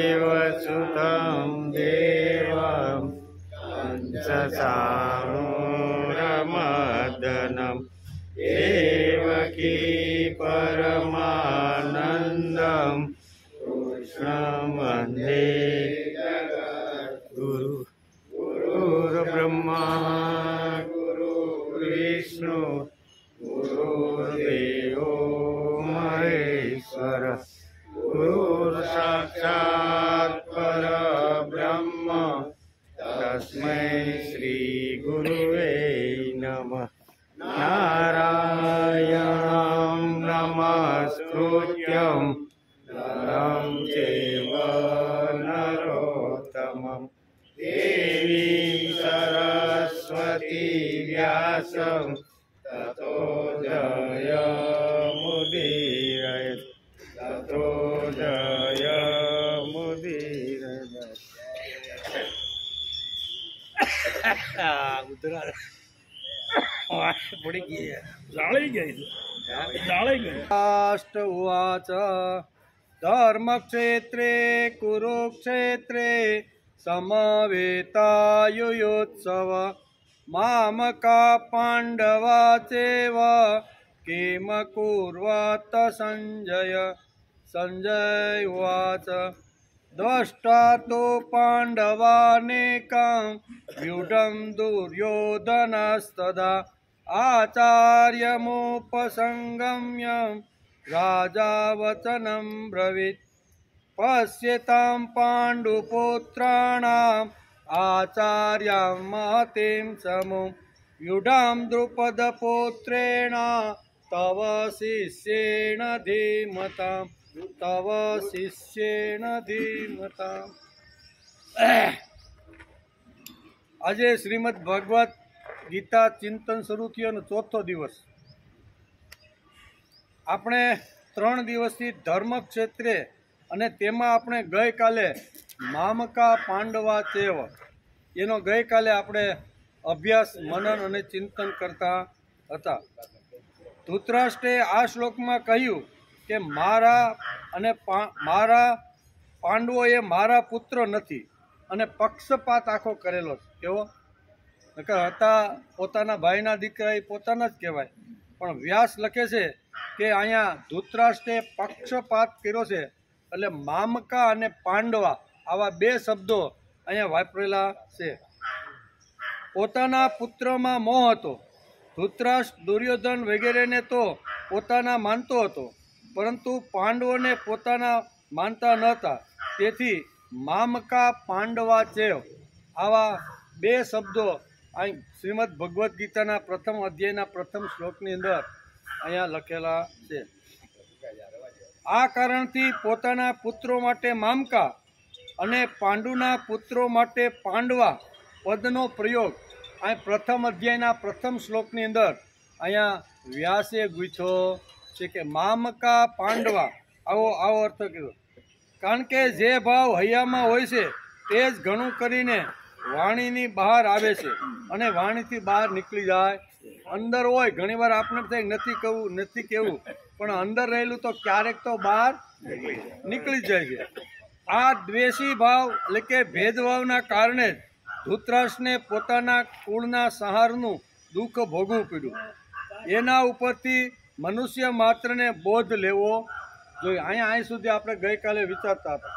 देवसुतं देवं कंसचाणूरमर्दनं देवकी परमानन्दं कृष्णं वन्दे गुरु गुरुर्ब्रह्मा गुरुर्विष्णु गुरुर्देवो महेश्वर गुरुर्साक्षात् परब्रह्म तस्मै श्री गुरुवे नमः। नारायणं नमस्कृत्यं नरं चैव नरोत्तमं देवीं सरस्वती व्यासं ततो जयमुदीरयेत् ततो जयमुदीरयेत्। पड़ी गई है, जाळी गई। राष्ट्र उवाच धर्मक्षेत्रे कुरुक्षेत्रे समवेतायुयोत्सव मामका पाण्डवा चैव किम कुर्वात संजय। संजय उवाच द्रष्टा तो पाण्डवानेकं व्यूढं दुर्योधनस्तदा आचार्यमुपसंगम्य राजा वचनं ब्रवीत् पश्यतां पाण्डुपुत्राणाम् आचार्यां महतीं समूह व्यूढां द्रुपदपुत्रेण तव शिष्येण धीमताम् तव शिष्येण धीमताम्। આજે શ્રીમદ ભગવત ગીતા ચિંતન શરૂ થયો ચોથો દિવસ। આપણે 3 દિવસથી ધર્મક્ષેત્રે અને તેમાં આપણે ગઈકાલે મામકા પાંડવા ચેવ એનો ગઈકાલે આપણે અભ્યાસ મનન અને ચિંતન કરતા હતા। ધૃતરાષ્ટ્રે આ શ્લોકમાં કહ્યું કે મારા પાંડવો એ મારા પુત્ર નથી અને પક્ષપાત આખો કરેલો છે। કેવો હતા પોતાના ભાઈના દીકરા એ પોતાના જ કહેવાય, પણ વ્યાસ લખે છે કે અહીંયા ધૃતરાષ્ટ્રે પક્ષપાત કર્યો છે, એટલે મામકા અને પાંડવા આવા 2 શબ્દો અહીંયા વાપરેલા છે। પોતાના પુત્રમાં મોહ હતો। ધૃતરાષ્ટ્ર દુર્યોધન વગેરેને તો પોતાના માનતો હતો, પરંતુ પાંડવોને પોતાના માનતા ન હતા, તેથી મામકા પાંડવા ચેવ આવા 2 શબ્દો અહીં શ્રીમદ ભગવદ્ ગીતાના પ્રથમ અધ્યાયના પ્રથમ શ્લોકની અંદર અહીંયા લખેલા છે। આ કારણથી પોતાના પુત્રો માટે મામકા અને પાંડુના પુત્રો માટે પાંડવા પદનો પ્રયોગ અહીં પ્રથમ અધ્યાયના પ્રથમ શ્લોકની અંદર અહીંયા વ્યાસે ગૂંથ્યો છે કે મામકા પાંડવા આવો અર્થ કર્યો। કારણ કે જે ભાવ હૈયામાં હોય છે તે જ ઘણું કરીને વાણીની બહાર આવે છે અને વાણીથી બહાર નીકળી જાય। અંદર હોય ઘણીવાર આપણે થાય નથી કહેવું, પણ અંદર રહેલું તો ક્યારેક તો બહાર નીકળી જાય છે। આ દ્વેષી ભાવ એટલે કે ભેદભાવના કારણે જ ધૃતરાષ્ટ્રને પોતાના કુળના સંહારનું દુઃખ ભોગવવું પડ્યું। એના ઉપરથી મનુષ્ય માત્રને બોધ લેવો જોઈએ। અહીં સુધી આપણે ગઈકાલે વિચારતા હતા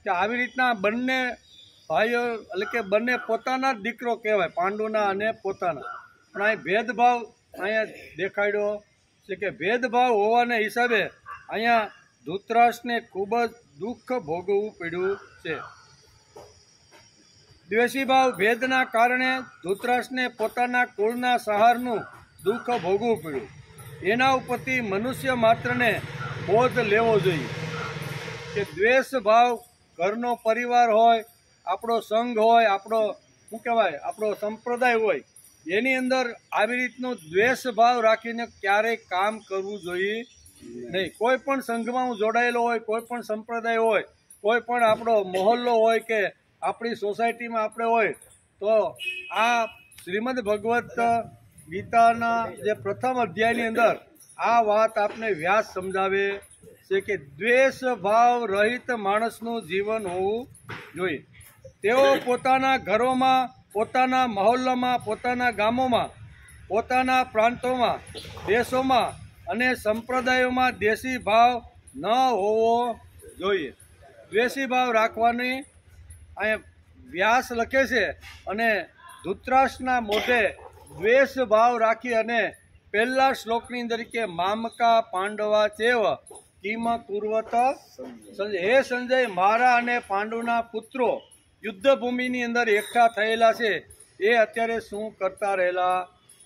કે આવી રીતના બંને ભાઈઓ એટલે કે બંને પોતાના જ દીકરો કહેવાય, પાંડુના અને પોતાના, પણ અહીં ભેદભાવ અહીંયા દેખાડ્યો છે કે ભેદભાવ હોવાના હિસાબે અહીંયા ધૃતરાષ્ટ્રને ખૂબ જ દુઃખ ભોગવવું પડ્યું છે। દ્વેષી ભાવ ભેદના કારણે ધૃતરાષ્ટ્રને પોતાના કુળના સંહારનું દુઃખ ભોગવવું પડ્યું। એના ઉપરથી મનુષ્ય માત્રને બોધ લેવો જોઈએ કે દ્વેષ ભાવ ઘરનો પરિવાર હોય, આપણો સંઘ હોય, આપણો શું કહેવાય આપણો સંપ્રદાય હોય, એની અંદર આવી રીતનો દ્વેષ ભાવ રાખીને ક્યારેય કામ કરવું જોઈએ નહીં। કોઈ પણ સંઘમાં હું જોડાયેલો હોય, કોઈ પણ સંપ્રદાય હોય, કોઈ પણ આપણો મહોલ્લો હોય કે આપણી સોસાયટીમાં આપણે હોય, તો આ શ્રીમદ ભગવત ગીતાના જે પ્રથમ અધ્યાયની અંદર આ વાત આપને વ્યાસ સમજાવે છે કે દ્વેષ ભાવ રહિત માણસનું જીવન હોવું જોઈએ. તેઓ પોતાના ઘરોમાં, પોતાના મહોલ્લામાં, પોતાના ગામોમાં, પોતાના પ્રાંતોમાં, દેશોમાં અને સંપ્રદાયોમાં દેશી ભાવ ન હોવો જોઈએ. દ્વેષી ભાવ રાખવાની અહીંયા વ્યાસ લખે છે અને ધૃતરાષ્ટ્રના મોઢે દ્વેષ ભાવ રાખી અને પહેલા શ્લોકની અંદર કે મામકા પાંડવા ચેવ કિમ કુર્વત સંજય. હે સંજય, મારા અને પાંડુના પુત્રો યુદ્ધભૂમિની અંદર એકઠા થયેલા છે, એ અત્યારે શું કરતા રહેલા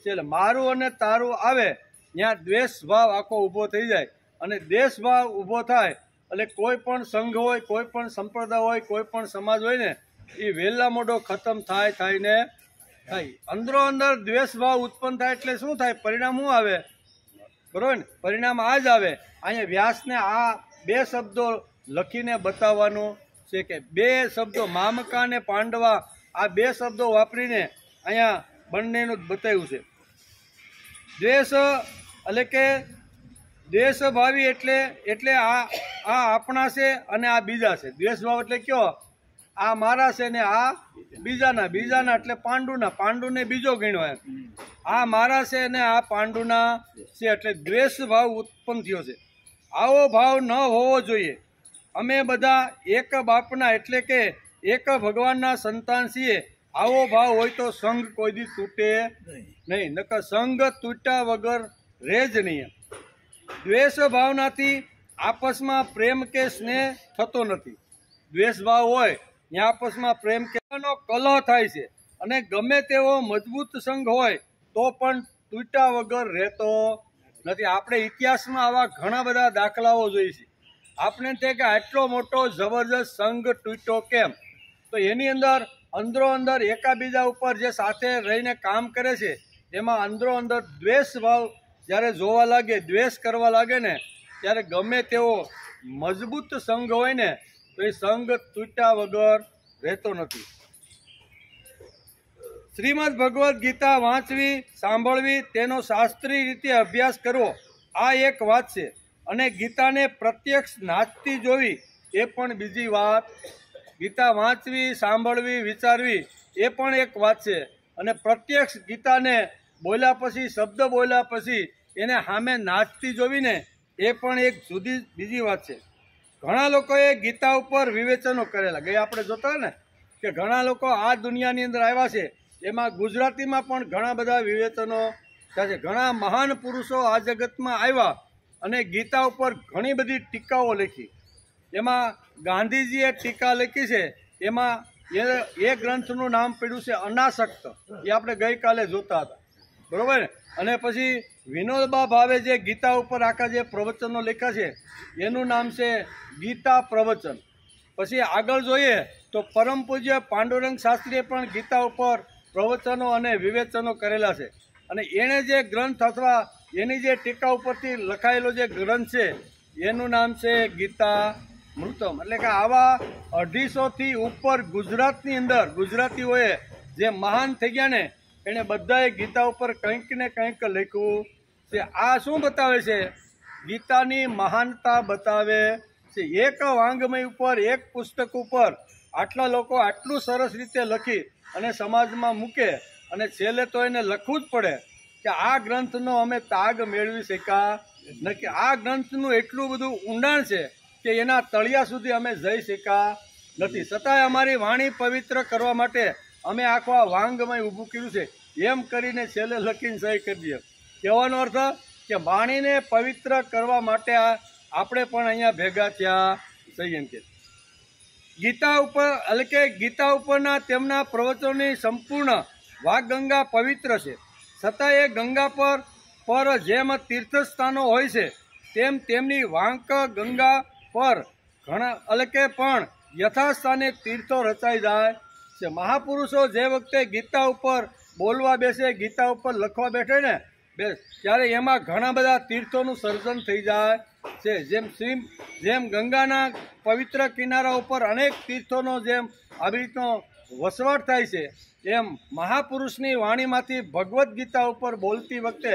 છે. એટલે મારું અને તારું આવે ત્યાં દ્વેષ ભાવ આખો ઊભો થઈ જાય, અને દ્વેષ ભાવ ઊભો થાય એટલે કોઈ પણ સંઘ હોય, કોઈ પણ સંપ્રદાય હોય, કોઈ પણ સમાજ હોય ને એ વહેલા મોટો ખતમ થાય ને થાય. અંદરો અંદર દ્વેષ ભાવ ઉત્પન્ન થાય એટલે શું થાય? પરિણામ શું આવે? બરોબર ને? પરિણામ આ જ આવે. અહીંયા વ્યાસને આ બે શબ્દો લખીને બતાવવાનું છે કે બે શબ્દો મામકા અને પાંડવા, આ બે શબ્દો વાપરીને અહીંયા બંનેનું જ બતાવ્યું છે. દ્વેષ એટલે કે દ્વેષભાવી એટલે આ આપણા છે અને આ બીજા છે. દ્વેષભાવ એટલે કયો? આ મારા છે ને આ બીજાના એટલે પાંડુને બીજો ગણ્યો એમ. આ મારા છે ને આ પાંડુના છે એટલે દ્વેષ ભાવ ઉત્પન્ન થયો છે. આવો ભાવ ન હોવો જોઈએ. અમે બધા એક બાપના એટલે કે એક ભગવાનના સંતાન છીએ. આવો ભાવ હોય તો સંઘ કોઈ દી તૂટે નહીં, નકર સંઘ તૂટ્યા વગર રહે જ નહીં. દ્વેષ ભાવનાથી આપસમાં પ્રેમ કે સ્નેહ થતો નથી. દ્વેષ ભાવ હોય ત્યાં આપસમાં પ્રેમ કે કલહ થાય છે, અને ગમે તેવો મજબૂત સંઘ હોય તો પણ તૂટ્યા વગર રહેતો નથી. આપણે ઇતિહાસમાં આવા ઘણા બધા દાખલાઓ જોઈએ છે. આપણે તે કે આટલો મોટો જબરજસ્ત સંઘ તૂટ્યો કેમ? તો એની અંદરો અંદર એકાબીજા ઉપર જે સાથે રહીને કામ કરે છે એમાં અંદર દ્વેષ ભાવ જ્યારે જોવા લાગે, દ્વેષ કરવા લાગે ને, ત્યારે ગમે તેવો મજબૂત સંઘ હોય ને તો એ સંઘ તૂટ્યા વગર રહેતો નથી. શ્રીમદ ભગવદ્ ગીતા વાંચવી, સાંભળવી, તેનો શાસ્ત્રીય રીતે અભ્યાસ કરવો, આ એક વાત છે. અને ગીતાને પ્રત્યક્ષ નાચતી જોવી એ પણ બીજી વાત. ગીતા વાંચવી, સાંભળવી, વિચારવી એ પણ એક વાત છે, અને પ્રત્યક્ષ ગીતાને બોલ્યા પછી, શબ્દ બોલ્યા પછી એને સામે નાચતી જોવી ને એ પણ એક જુદી બીજી વાત છે. ઘણા લોકોએ ગીતા ઉપર વિવેચનો કરેલા. ગયા આપણે જોતા ને કે ઘણા લોકો આ દુનિયાની અંદર આવ્યા છે, એમાં ગુજરાતીમાં પણ ઘણા બધા વિવેચનો થયા છે. ઘણા મહાન પુરુષો આ જગતમાં આવ્યા અને ગીતા ઉપર ઘણી બધી ટીકાઓ લખી. એમાં ગાંધીજીએ ટીકા લખી છે, એમાં એ ગ્રંથનું નામ પડ્યું છે અનાસક્ત. એ આપણે ગઈકાલે જોતા હતા, બરોબર ને? અને પછી વિનોદબા ભાવે જે ગીતા ઉપર આખા જે પ્રવચનો લખ્યા છે એનું નામ છે ગીતા પ્રવચન. પછી આગળ જોઈએ તો પરમ પૂજ્ય પાંડુરંગ શાસ્ત્રીએ પણ ગીતા ઉપર પ્રવચનો અને વિવેચનો કરેલા છે. અને એણે જે ગ્રંથ અથવા એની જે ટીકા ઉપરથી લખાયેલો જે ગ્રંથ છે એનું નામ છે ગીતા મૃતમ. એટલે કે આવા 250થી ઉપર ગુજરાતની અંદર ગુજરાતીઓએ જે મહાન થઈ ગયા ને એણે બધાએ ગીતા ઉપર કંઈક ને કંઈક લખ્યું છે. આ શું બતાવે છે? ગીતાની મહાનતા બતાવે છે. એક વાંગમય ઉપર, એક પુસ્તક ઉપર આટલા લોકો આટલું સરસ રીતે લખી અને સમાજમાં મૂકે, અને છેલ્લે તો એને લખવું જ પડે કે આ ગ્રંથનો અમે તાગ મેળવી શક્યા નથી. આ ગ્રંથનું એટલું બધું ઊંડાણ છે કે એના તળિયા સુધી અમે જઈ શક્યા નથી. છતાંય અમારી વાણી પવિત્ર કરવા માટે અમે આખો આ વાંગમય ઊભું કર્યું છે, એમ કરીને છેલ્લે લખીને સહી કરી દઈએ. કહેવાનો અર્થ કે વાણીને પવિત્ર કરવા માટે આપણે પણ અહીંયા ભેગા થયા સહી. એમ કે ગીતા ઉપર એટલે કે ગીતા ઉપરના તેમના પ્રવચનોની સંપૂર્ણ વાગગંગા પવિત્ર છે. છતાં એ ગંગા પર જેમ તીર્થસ્થાનો હોય છે તેમ તેમની વાંક ગંગા પર ઘણા એટલે કે પણ યથાસ્થાને તીર્થો રચાઈ જાય છે. મહાપુરુષો જે વખતે ગીતા ઉપર બોલવા બેસે, ગીતા ઉપર લખવા બેઠે ને ત્યારે એમાં ઘણા બધા તીર્થોનું સર્જન થઈ જાય છે. જેમ ગંગાના પવિત્ર કિનારા ઉપર અનેક તીર્થોનો જેમ આવી રીતનો વસવાટ થાય છે, એમ મહાપુરુષની વાણીમાંથી ભગવદ્ ગીતા ઉપર બોલતી વખતે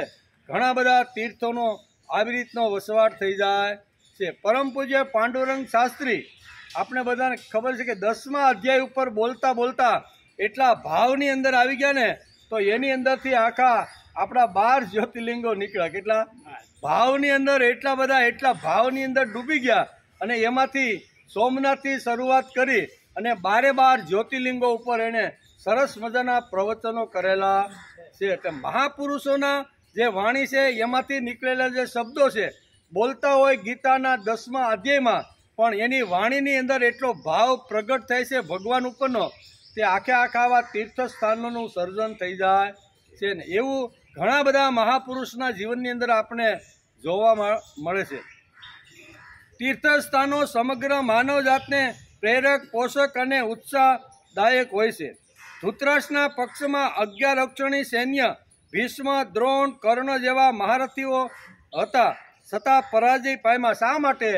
ઘણા બધા તીર્થોનો આવી રીતનો વસવાટ થઈ જાય છે. પરમ પૂજ્ય પાંડુરંગ શાસ્ત્રી, આપણે બધાને ખબર છે કે 10મા અધ્યાય ઉપર બોલતા બોલતા એટલા ભાવની અંદર આવી ગયા ને, તો એની અંદરથી આખા આપણા 12 જ્યોતિર્લિંગો નીકળ્યા. કેટલા ભાવની અંદર, એટલા ભાવની અંદર ડૂબી ગયા. અને એમાંથી સોમનાથથી શરૂઆત કરી અને 12 જ્યોતિર્લિંગો ઉપર એને સરસ મજાના પ્રવચનો કરેલા છે. એટલે મહાપુરુષોના જે વાણી છે એમાંથી નીકળેલા જે શબ્દો છે, બોલતા હોય ગીતાના 10મા અધ્યાયમાં, પણ એની વાણીની અંદર એટલો ભાવ પ્રગટ થાય છે ભગવાન ઉપરનો, તે આખા આવા તીર્થ સ્થાનોનું સર્જન થઈ જાય છે ને. એવું ઘણા બધા મહાપુરુષના જીવનની અંદર આપણે જોવા મળે છે. તીર્થસ્થાનો સમગ્ર માનવ જાતને પ્રેરક, પોષક અને ઉત્સાહદાયક હોય છે. ધૃતરાષ્ટ્રના પક્ષમાં 11 અક્ષણી સૈન્ય, ભીષ્મ, દ્રોણ, કર્ણ જેવા મહારથીઓ હતા, છતાં પરાજય પામ્યા. શા માટે?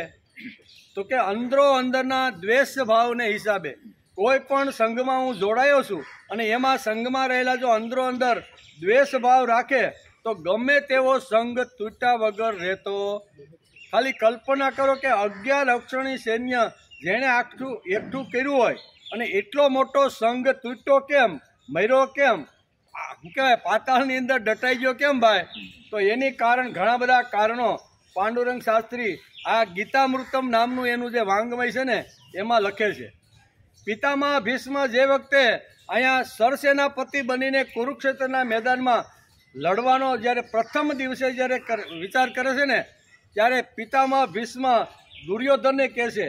તો કે અંદરના દ્વેષ ભાવને હિસાબે. કોઈ પણ સંઘમાં હું જોડાયો છું અને એમાં સંઘમાં રહેલા જો અંદર દ્વેષ ભાવ રાખે તો ગમે તેવો સંઘ તૂટ્યા વગર રહેતો. ખાલી કલ્પના કરો કે 11 અક્ષણી સૈન્ય જેણે એકઠું કર્યું હોય અને એટલો મોટો સંઘ તૂટ્યો કેમ, મર્યો કેમ, શું કહેવાય, પાતાળની અંદર દટાઈ ગયો કેમ ભાઈ? તો એની કારણ, ઘણા બધા કારણો પાંડુરંગ શાસ્ત્રી આ ગીતામૃતમ નામનું એનું જે વાંગમય છે ને એમાં લખે છે. પિતામહ ભીષ્મ જે વખતે અહીંયા સરસેનાપતિ બનીને કુરુક્ષેત્રના મેદાનમાં લડવાનો જ્યારે પ્રથમ દિવસે જ્યારે વિચાર કરે છે ને, ત્યારે પિતામહ ભીષ્મ દુર્યોધનને કહે છે,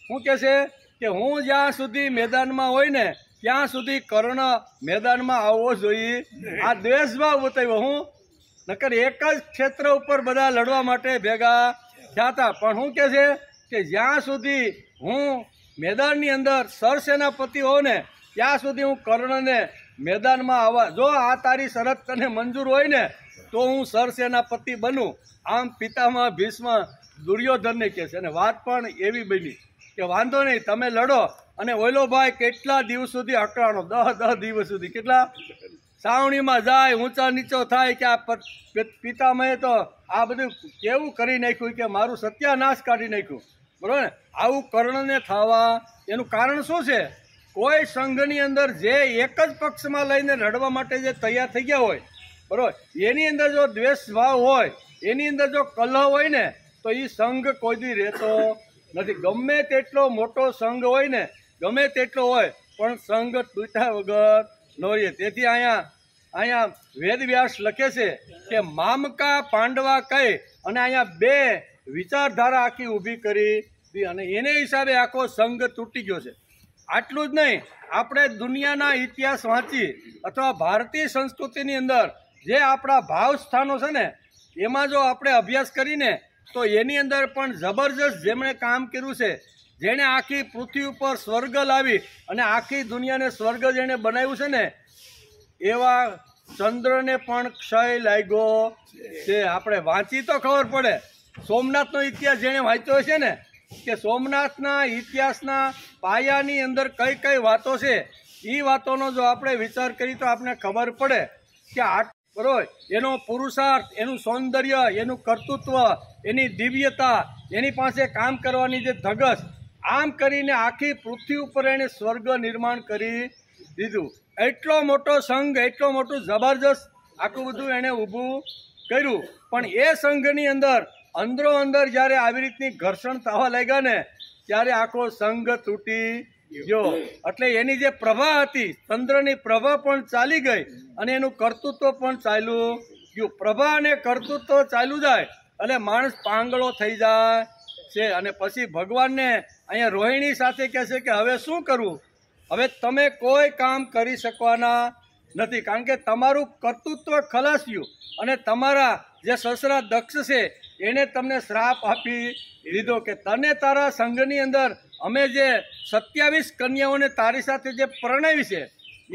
શું કહે છે કે હું જ્યાં સુધી મેદાનમાં હોય ને ત્યાં સુધી કર્ણ મેદાનમાં આવવો જોઈએ. આ દ્વેષભાવ બતાવ્યો. હું નકર એક જ ક્ષેત્ર ઉપર બધા લડવા માટે ભેગા થયા હતા, પણ શું કહે છે કે જ્યાં સુધી હું મેદાનની અંદર સરસેનાપતિ હોઉં ને ત્યાં સુધી હું કર્ણને મેદાનમાં આવવા, જો આ તારી શરત તને મંજૂર હોય ને તો હું સરસેનાપતિ બનું. આમ પિતામહ ભીષ્મ દુર્યોધનને કહે છે. અને વાત પણ એવી બની કે વાંધો નહીં, તમે લડો. અને ઓયલો ભાઈ કેટલા દિવસ સુધી અકળાણો, 10 દિવસ સુધી, કેટલા સાવણીમાં જાય, ઊંચા નીચો થાય કે આ પિતામહે તો આ બધું કેવું કરી નાખ્યું કે મારું સત્યાનાશ કાઢી નાખ્યું, બરોબર ને? આવું કર્ણને થવા એનું કારણ શું છે? કોઈ સંઘની અંદર જે એક જ પક્ષમાં લઈને લડવા માટે જે તૈયાર થઈ ગયા હોય, બરોબર, એની અંદર જો દ્વેષ ભાવ હોય, એની અંદર જો કલહ હોય ને તો એ સંઘ કોઈ દી રહેતો નથી. ગમે તેટલો મોટો સંઘ હોય ને, ગમે તેટલો હોય, પણ સંઘ તૂટ્યા વગર ન રહે. તેથી અહીંયા વેદવ્યાસ લખે છે કે મામકા પાંડવા કહે, અને અહીંયા 2 વિચારધારા આખી ઊભી કરી અને એને હિસાબે આખો સંઘ તૂટી ગયો છે. આટલું જ નહીં, આપણે દુનિયાના ઇતિહાસ વાંચી અથવા ભારતીય સંસ્કૃતિની અંદર જે આપણા ભાવ સ્થાનો છે ને એમાં જો આપણે અભ્યાસ કરીને તો એની અંદર પણ જબરજસ્ત જેમણે કામ કર્યું છે, જેણે આખી પૃથ્વી ઉપર સ્વર્ગ લાવી અને આખી દુનિયાને સ્વર્ગ જેણે બનાવ્યું છે ને, એવા ચંદ્રને પણ ક્ષય લાગ્યો છે. આપણે વાંચી તો ખબર પડે. સોમનાથનો ઇતિહાસ જેણે વાંચ્યો છે ને, કે સોમનાથના ઇતિહાસના પાયાની અંદર કઈ કઈ વાતો છે, એ વાતોનો જો આપણે વિચાર કરીએ તો આપણે ખબર પડે કે બરોબર એનો પુરુષાર્થ, એનું સૌંદર્ય, એનું કર્તૃત્વ, એની દિવ્યતા, એની પાસે કામ કરવાની જે ધગસ, આમ કરીને આખી પૃથ્વી ઉપર એણે સ્વર્ગ નિર્માણ કરી દીધું. એટલો મોટો સંઘ, એટલો મોટું જબરજસ્ત આખું બધું એણે ઊભું કર્યું. પણ એ સંઘની અંદર અંદર જ્યારે આવી રીતની ઘર્ષણ થવા લાગ્યા ને ત્યારે આખો સંઘ તૂટી ગયો. એટલે એની જે પ્રભા હતી, ચંદ્રની પ્રભા પણ ચાલી ગઈ અને એનું કર્તૃત્વ પણ ચાલ્યું ગયું. પ્રભા અને કર્તૃત્વ ચાલ્યું જાય અને માણસ પાંગળો થઈ જાય છે. અને પછી ભગવાનને અહીંયા રોહિણી સાથે કહે છે કે હવે શું કરવું? હવે તમે કોઈ કામ કરી શકવાના નથી, કારણ કે તમારું કર્તૃત્વ ખલાસ્યું અને તમારા જે સસરા દક્ષ છે એણે તમને શ્રાપ આપી દીધો કે તને તારા સંઘની અંદર અમે જે 27 કન્યાઓને તારી સાથે જે પરણાવી છે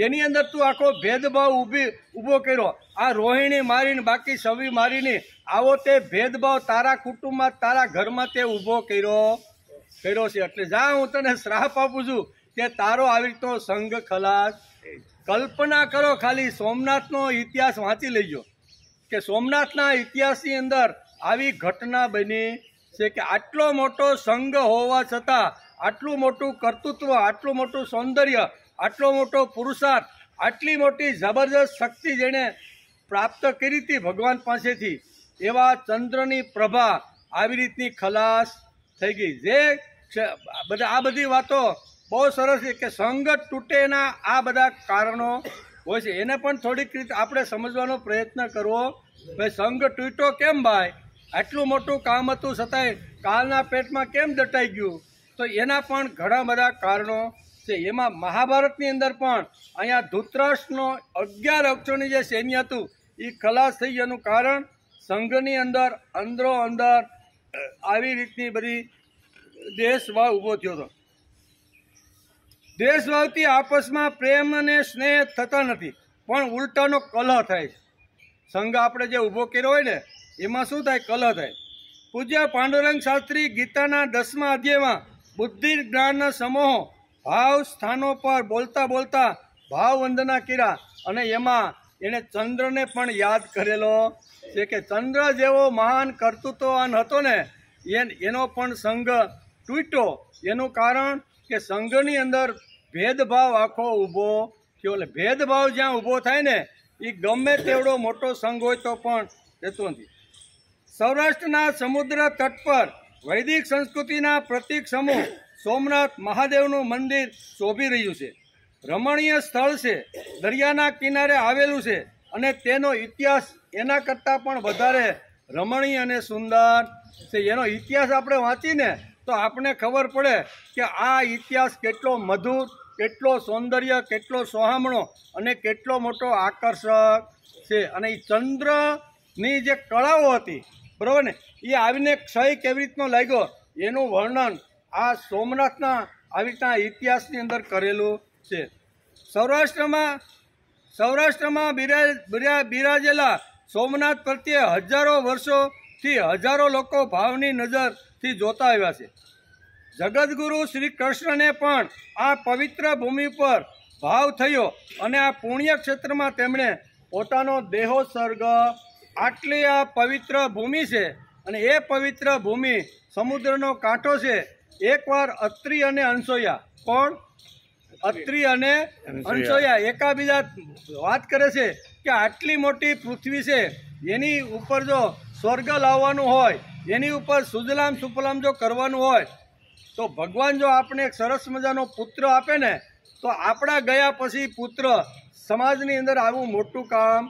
એની અંદર તું આખો ભેદભાવ ઊભો કર્યો. આ રોહિણી મારીને બાકી સવી મારીને આવો તે ભેદભાવ તારા કુટુંબમાં, તારા ઘરમાં તે ઊભો કર્યો છે. એટલે જા, હું તને શ્રાપ આપું છું કે તારો આવી રીતનો સંઘ ખલાસ. કલ્પના કરો, ખાલી સોમનાથનો ઇતિહાસ વાંચી લેજો કે સોમનાથના ઇતિહાસની અંદર આવી ઘટના બની છે કે આટલો મોટો સંઘ હોવા છતાં આટલું મોટું કર્તૃત્વ, આટલું મોટું સૌંદર્ય, આટલો મોટો પુરુષાર્થ, આટલી મોટી જબરજસ્ત શક્તિ જેણે પ્રાપ્ત કરી હતી ભગવાન પાસેથી, એવા ચંદ્રની પ્રભા આવી રીતની ખલાસ થઈ ગઈ. જે આ બધી વાતો બહુ સરસ છે કે સંઘ તૂટેના આ બધા કારણો હોય છે. એને પણ થોડીક રીતે આપણે સમજવાનો પ્રયત્ન કરવો. ભાઈ સંઘ તૂટ્યો કેમ ભાઈ? આટલું મોટું કામ હતું છતાંય કાલના પેટમાં કેમ દટાઈ ગયું? તો એના પણ ઘણા બધા કારણો છે. એમાં મહાભારતની અંદર પણ અહીંયા ધૃતરાષ્ટ્રનો 11 અક્ષોની જે સૈન્ય હતું એ ખલાસ થઈ એનું કારણ સંઘની અંદર અંદરો અંદર આવી રીતની બધી દેશભાવ ઊભો થયો હતો. દેશભાવથી આપસમાં પ્રેમ અને સ્નેહ થતા નથી, પણ ઉલટાનો કલહ થાય છે. સંઘ આપણે જે ઊભો કર્યો હોય ને એમાં શું થાય? કલહ થાય. પૂજ્ય પાંડુરંગ શાસ્ત્રી ગીતાના 10મા અધ્યાયમાં બુદ્ધિ જ્ઞાનના સમૂહો ભાવ સ્થાનો પર બોલતા બોલતા ભાવ વંદના કર્યા, અને એમાં એણે ચંદ્રને પણ યાદ કરેલો છે કે ચંદ્ર જેવો મહાન કર્તૃત્વવાન હતો ને એનો પણ સંઘ તૂટ્યો. એનું કારણ કે સંઘની અંદર ભેદભાવ આખો ઊભો થયો. એટલે ભેદભાવ જ્યાં ઊભો થાય ને એ ગમે તેવડો મોટો સંઘ હોય તો પણ રહેતો નથી. સૌરાષ્ટ્રના સમુદ્ર તટ પર વૈદિક સંસ્કૃતિના પ્રતીક સમૂહ સોમનાથ મહાદેવનું મંદિર શોભી રહ્યું છે. રમણીય સ્થળ છે, દરિયાના કિનારે આવેલું છે, અને તેનો ઇતિહાસ એના કરતાં પણ વધારે રમણીય અને સુંદર છે. એનો ઇતિહાસ આપણે વાંચીને તો આપણને ખબર પડે કે આ ઇતિહાસ કેટલો મધુર, કેટલો સૌંદર્ય, કેટલો સોહામણો અને કેટલો મોટો આકર્ષક છે. અને એ ચંદ્રની જે કળાઓ હતી, બરાબર ને, એ આવીને ક્ષય કેવી રીતનો લાગ્યો એનું વર્ણન આ સોમનાથના આવી રીતના ઇતિહાસની અંદર કરેલું છે. સૌરાષ્ટ્રમાં બિરાજેલા સોમનાથ પ્રત્યે હજારો વર્ષોથી હજારો લોકો ભાવની નજરથી જોતા આવ્યા છે. જગદગુરુ શ્રી કૃષ્ણને પણ આ પવિત્ર ભૂમિ પર ભાવ થયો અને આ પુણ્ય ક્ષેત્રમાં તેમણે પોતાનો દેહોત્સર્ગ. આટલી આ પવિત્ર ભૂમિ છે અને એ પવિત્ર ભૂમિ સમુદ્રનો કાંઠો છે. એકવાર અત્રિ અને અનસૂયા, કોણ? અત્રિ અને અનસૂયા એકાબીજા વાત કરે છે કે આટલી મોટી પૃથ્વી છે, એની ઉપર જો સ્વર્ગ લાવવાનું હોય, એની ઉપર સુજલામ સુફલામ જો કરવાનું હોય તો ભગવાન જો આપણે એક સરસ મજાનો પુત્ર આપે ને તો આપણા ગયા પછી પુત્ર સમાજની અંદર આવું મોટું કામ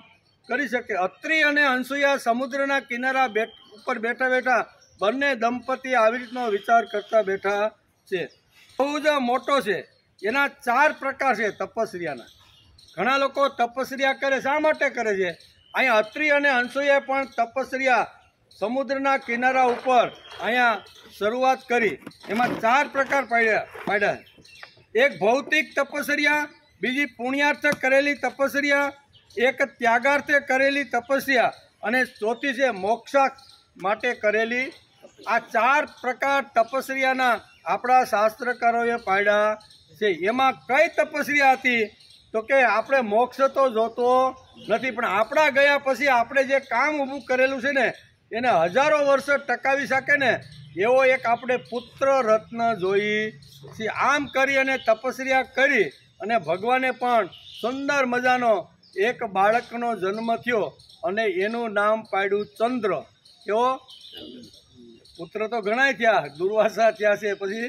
કરી શકે. અત્રિ અને અનસૂયા સમુદ્રના કિનારા ઉપર બેઠા બેઠા બંને દંપતી આવી રીતનો વિચાર કરતા બેઠા છે. બહુ જ મોટો છે. એના 4 પ્રકાર છે તપસ્યાના. ઘણા લોકો તપસ્યા કરે, શા માટે કરે છે? અહીંયા અત્રિ અને અનસૂયાએ પણ તપસ્યા સમુદ્રના કિનારા ઉપર અહીંયા શરૂઆત કરી. એમાં 4 પ્રકાર પાડ્યા. એક ભૌતિક તપસ્યા, બીજી પુણ્યાર્થે કરેલી તપસ્યા, એક ત્યાગાર્થે કરેલી તપસ્યા, અને ચોથી છે મોક્ષ માટે કરેલી. આ 4 પ્રકાર તપસ્યાના આપણા શાસ્ત્રકારોએ પાડ્યા છે. એમાં કઈ તપસ્યા હતી? તો કે આપણે મોક્ષ તો જોતો નથી, પણ આપણા ગયા પછી આપણે જે કામ ઊભું કરેલું છે ને એને હજારો વર્ષ ટકાવી શકે ને એવો એક આપણે પુત્ર રત્ન જોઈ છીએ. આમ કરી અને તપસ્યા કરી અને ભગવાને પણ સુંદર મજાનો એક બાળકનો જન્મ થયો અને એનું નામ પાડ્યું ચંદ્ર. કેવો? પુત્ર તો ઘણાય થયા, દુર્વાસા થયા છે, પછી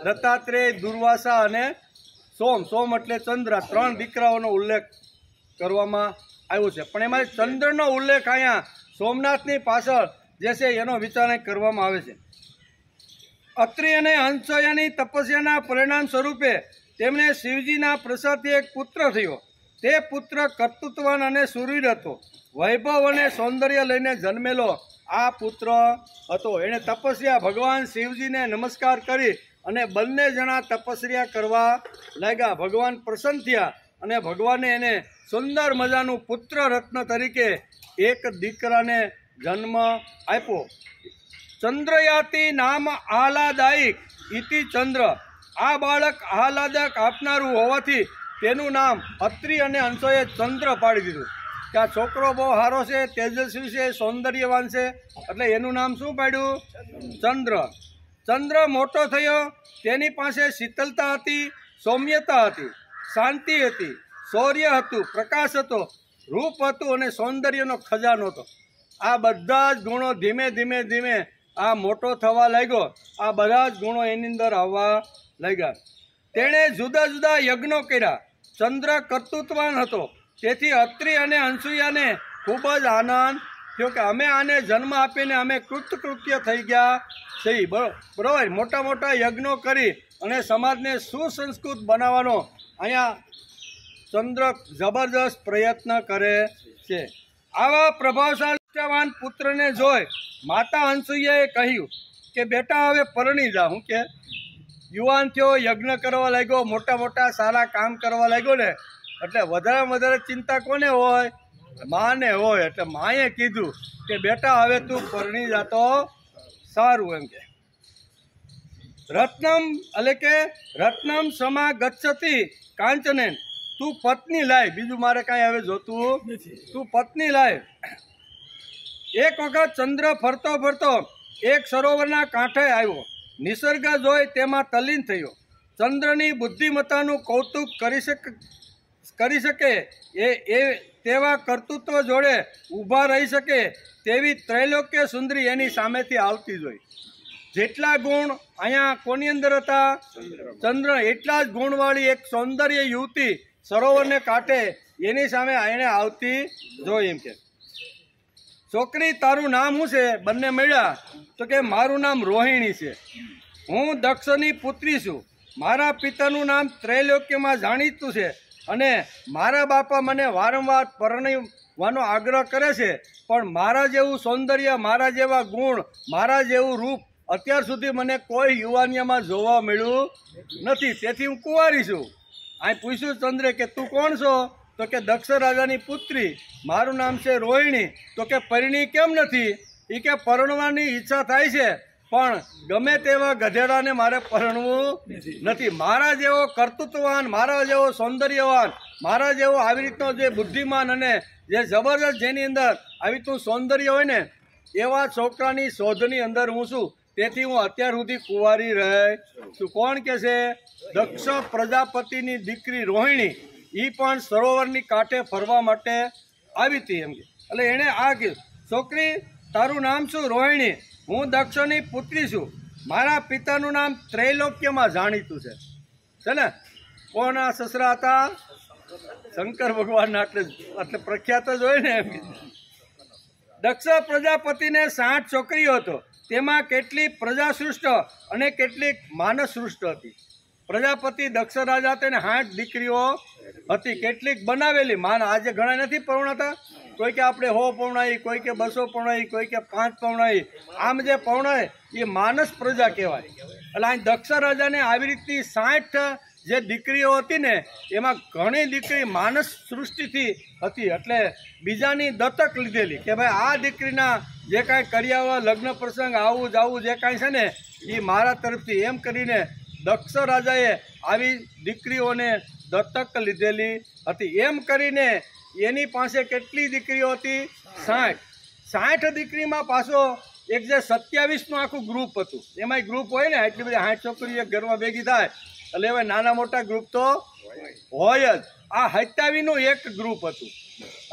દત્તાત્રેય, દુર્વાસા અને સોમ એટલે ચંદ્ર. 3 દીકરાઓનો ઉલ્લેખ કરવામાં આવ્યો છે. પણ એમાં ચંદ્રનો ઉલ્લેખ અહીંયા સોમનાથની પાછળ જે છે એનો વિચાર કરવામાં આવે છે. અત્રિ અને અનસૂયાની તપસ્યાના પરિણામ સ્વરૂપે તેમને શિવજીના પ્રસાદથી એક પુત્ર થયો. તે પુત્ર કર્તૃત્વવાન અને શૂરવીર હતો. વૈભવ અને સૌંદર્ય લઈને જન્મેલો આ પુત્ર હતો. એણે તપસ્યા ભગવાન શિવજીને નમસ્કાર કરી અને બંને જણા તપસ્યા કરવા લાગ્યા. ભગવાન પ્રસન્ન થયા અને ભગવાને એને સુંદર મજાનું પુત્ર રત્ન તરીકે એક દીકરાને જન્મ આપ્યો. ચંદ્રયાતિ નામ આહલાદાયક ઇતિ ચંદ્ર. આ બાળક આહલાદક આપનારું હોવાથી તેનું નામ અત્રિ અને અંશોએ ચંદ્ર પાડી દીધું. કે આ છોકરો બહુ સારો છે, તેજસ્વી છે, સૌંદર્યવાન છે, એટલે એનું નામ શું પાડ્યું? ચંદ્ર. ચંદ્ર મોટો થયો, તેની પાસે શીતલતા હતી, સૌમ્યતા હતી, શાંતિ હતી, શૌર્ય હતું, પ્રકાશ હતો, રૂપ હતું અને સૌંદર્યનો ખજાનો હતો. આ બધા જ ગુણો ધીમે ધીમે ધીમે આ મોટો થવા લાગ્યો. આ બધા જ ગુણો એની અંદર આવવા લાગ્યા. તેણે જુદા જુદા યજ્ઞો કર્યા. ચંદ્ર કર્તૃત્વવાન હતો, તેથી અત્રિ અને અનસૂયાને ખૂબ જ આનંદ થયો કે અમે આને જન્મ આપીને અમે કૃતકૃત્ય થઈ ગયા છીએ. બરોબર, મોટા મોટા યજ્ઞો કરી અને સમાજને સુસંસ્કૃત બનાવવાનો અહીંયા ચંદ્ર જબરદસ્ત પ્રયત્ન કરે છે. આવા પ્રભાવશાળી પુત્રને જોઈ માતા અનસૂયાએ કહ્યું કે બેટા હવે પરણી જા. હું કે યુવાન થયો, યજ્ઞ કરવા લાગ્યો, મોટા મોટા સારા કામ કરવા લાગ્યો ને, એટલે વધારે ચિંતા કોને હોય? માને હોય. એટલે માએ કીધું કે બેટા હવે તું પરણી જાતો સારું. એમ કે રત્નમ એટલે કે રત્નમ સમા ગચ્છતિ કાંચને, તું પત્ની લાય. બીજું મારે કાંઈ હવે જોતું નથી, તું પત્ની લાય. એક વખત ચંદ્ર ફરતો ફરતો એક સરોવરના કાંઠે આવ્યો. નિસર્ગ જોઈ તેમાં તલ્લીન થયો. ચંદ્રની બુદ્ધિમત્તાનું કૌતુક કરી શકે એ તેવા કર્તૃત્વ જોડે ઊભા રહી શકે તેવી ત્રૈલોક્ય સુંદરી એની સામેથી આવતી જોઈ. જેટલા ગુણ અહીંયા કોની અંદર હતા? ચંદ્ર. એટલા જ ગુણવાળી એક સૌંદર્ય યુવતી સરોવરને કાંઠે એની સામે એને આવતી જોઈ. એમ કે છોકરી તારું નામ શું છે? બંને મળ્યા તો કે મારું નામ રોહિણી છે, હું દક્ષની પુત્રી છું, મારા પિતાનું નામ ત્રૈલોક્યમાં જાણીતું છે અને મારા બાપા મને વારંવાર પરણવાનો આગ્રહ કરે છે, પણ મારા જેવું સૌંદર્ય, મારા જેવા ગુણ, મારા જેવું રૂપ અત્યાર સુધી મને કોઈ યુવાનિયામાં જોવા મળ્યું નથી, તેથી હું કુંવારી છું. અહીં પૂછ્યું ચંદ્રે કે તું કોણ છો? તો કે દક્ષ રાજાની પુત્રી, મારું નામ છે રોહિણી. તો કે પરિણી કેમ નથી? એ કે પરણવાની ઈચ્છા થાય છે, પણ ગમે તેવા ગધેડાને મારે પરણવું નથી. મારા જેવો કર્તૃત્વવાન, મારા જેવો સૌંદર્યવાન, મારા જેવો આવી રીતનો જે બુદ્ધિમાન અને જે જબરદસ્ત જેની અંદર આવી રીતનું સૌંદર્ય હોય ને, એવા છોકરાની શોધની અંદર હું છું, તેથી હું અત્યાર સુધી કુંવારી રહી છું. કોણ કે છે? દક્ષ પ્રજાપતિની દીકરી રોહિણી. એ પણ સરોવરની કાંઠે ફરવા માટે આવી હતી. એમ કે એટલે એણે આ કીધું, છોકરી તારું નામ શું? રોહિણી. હું દક્ષની પુત્રી છું, મારા પિતાનું નામ ત્રૈલોક્યમાં જાણીતું છે ને. કોણ આ સસરા હતા? શંકર ભગવાનના. એટલે પ્રખ્યાત જ હોય ને. એમ દક્ષ પ્રજાપતિને 60 છોકરીઓ હતો, તેમાં કેટલીક પ્રજાસૃષ્ટ અને કેટલીક માનસસૃષ્ટ હતી. પ્રજાપતિ દક્ષ રાજા તેને 60 દીકરીઓ હતી, કેટલીક બનાવેલી. માન આજે ઘણા નથી પરણાતા, કોઈ કે આપણે 100 પૌણાઈ, કોઈ કે 200 પૌણાઈ, કોઈ કે 5 પૌણાઈ. આમ જે પૌણાય એ માનસ પ્રજા કહેવાય. એટલે અહીં દક્ષ રાજાને આવી રીતની 60 જે દીકરીઓ હતી ને, એમાં ઘણી દીકરી માનસ સૃષ્ટિથી હતી, એટલે બીજાની દત્તક લીધેલી કે ભાઈ આ દીકરીના જે કાંઈ કર્યાવા લગ્ન પ્રસંગ આવું જાવું જે કાંઈ છે ને એ મારા તરફથી, એમ કરીને દક્ષ રાજાએ આવી દીકરીઓને દત્તક લીધેલી હતી. એમ કરીને એની પાસે કેટલી દીકરીઓ હતી? 60. 60 દીકરીમાં પાછો એક જે 27નું આખું ગ્રુપ હતું. એમાંય ગ્રુપ હોય ને, એટલી બધી 60 છોકરીઓ ઘરમાં ભેગી થાય એટલે હવે નાના મોટા ગ્રુપ તો હોય જ. આ 27નું એક ગ્રુપ હતું.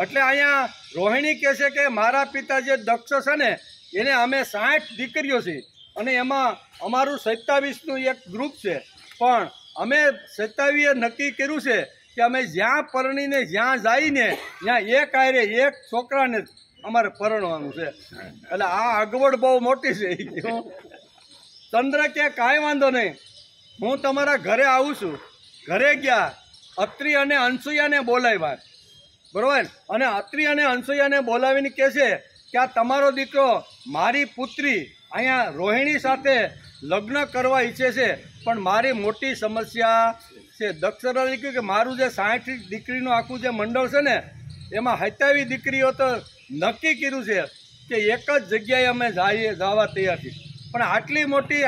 એટલે અહીંયા રોહિણી કહે છે કે મારા પિતા જે દક્ષ છે ને, એને અમે 60 દીકરીઓ છે અને એમાં અમારું 27નું એક ગ્રુપ છે, પણ અમે 27એ નક્કી કર્યું છે કે અમે જ્યાં પરણીને જ્યાં જઈને ત્યાં એક આરે એક છોકરાને અમારે પરણવાનું છે. એટલે આ અગવડ બહુ મોટી છે. ચંદ્ર કે કાંઈ વાંધો નહીં, હું તમારા ઘરે આવું છું. ઘરે ગયા, અત્રિ અને અનસૂયાને બોલાવ્યા. બરાબર. અને અત્રિ અને અનસૂયાને બોલાવીને કહે છે કે આ તમારો દીકરો મારી પુત્રી અહીંયા રોહિણી સાથે લગ્ન કરવા ઈચ્છે છે, પણ મારી મોટી સમસ્યા છે. દક્ષ રાજાએ કહ્યું કે મારું જે 60 દીકરીનું આખું જે મંડળ છે ને, એમાં 27 દીકરીઓ તો નક્કી કર્યું છે કે એક જ જગ્યાએ અમે જવા તૈયાર છીએ, પણ આટલી મોટી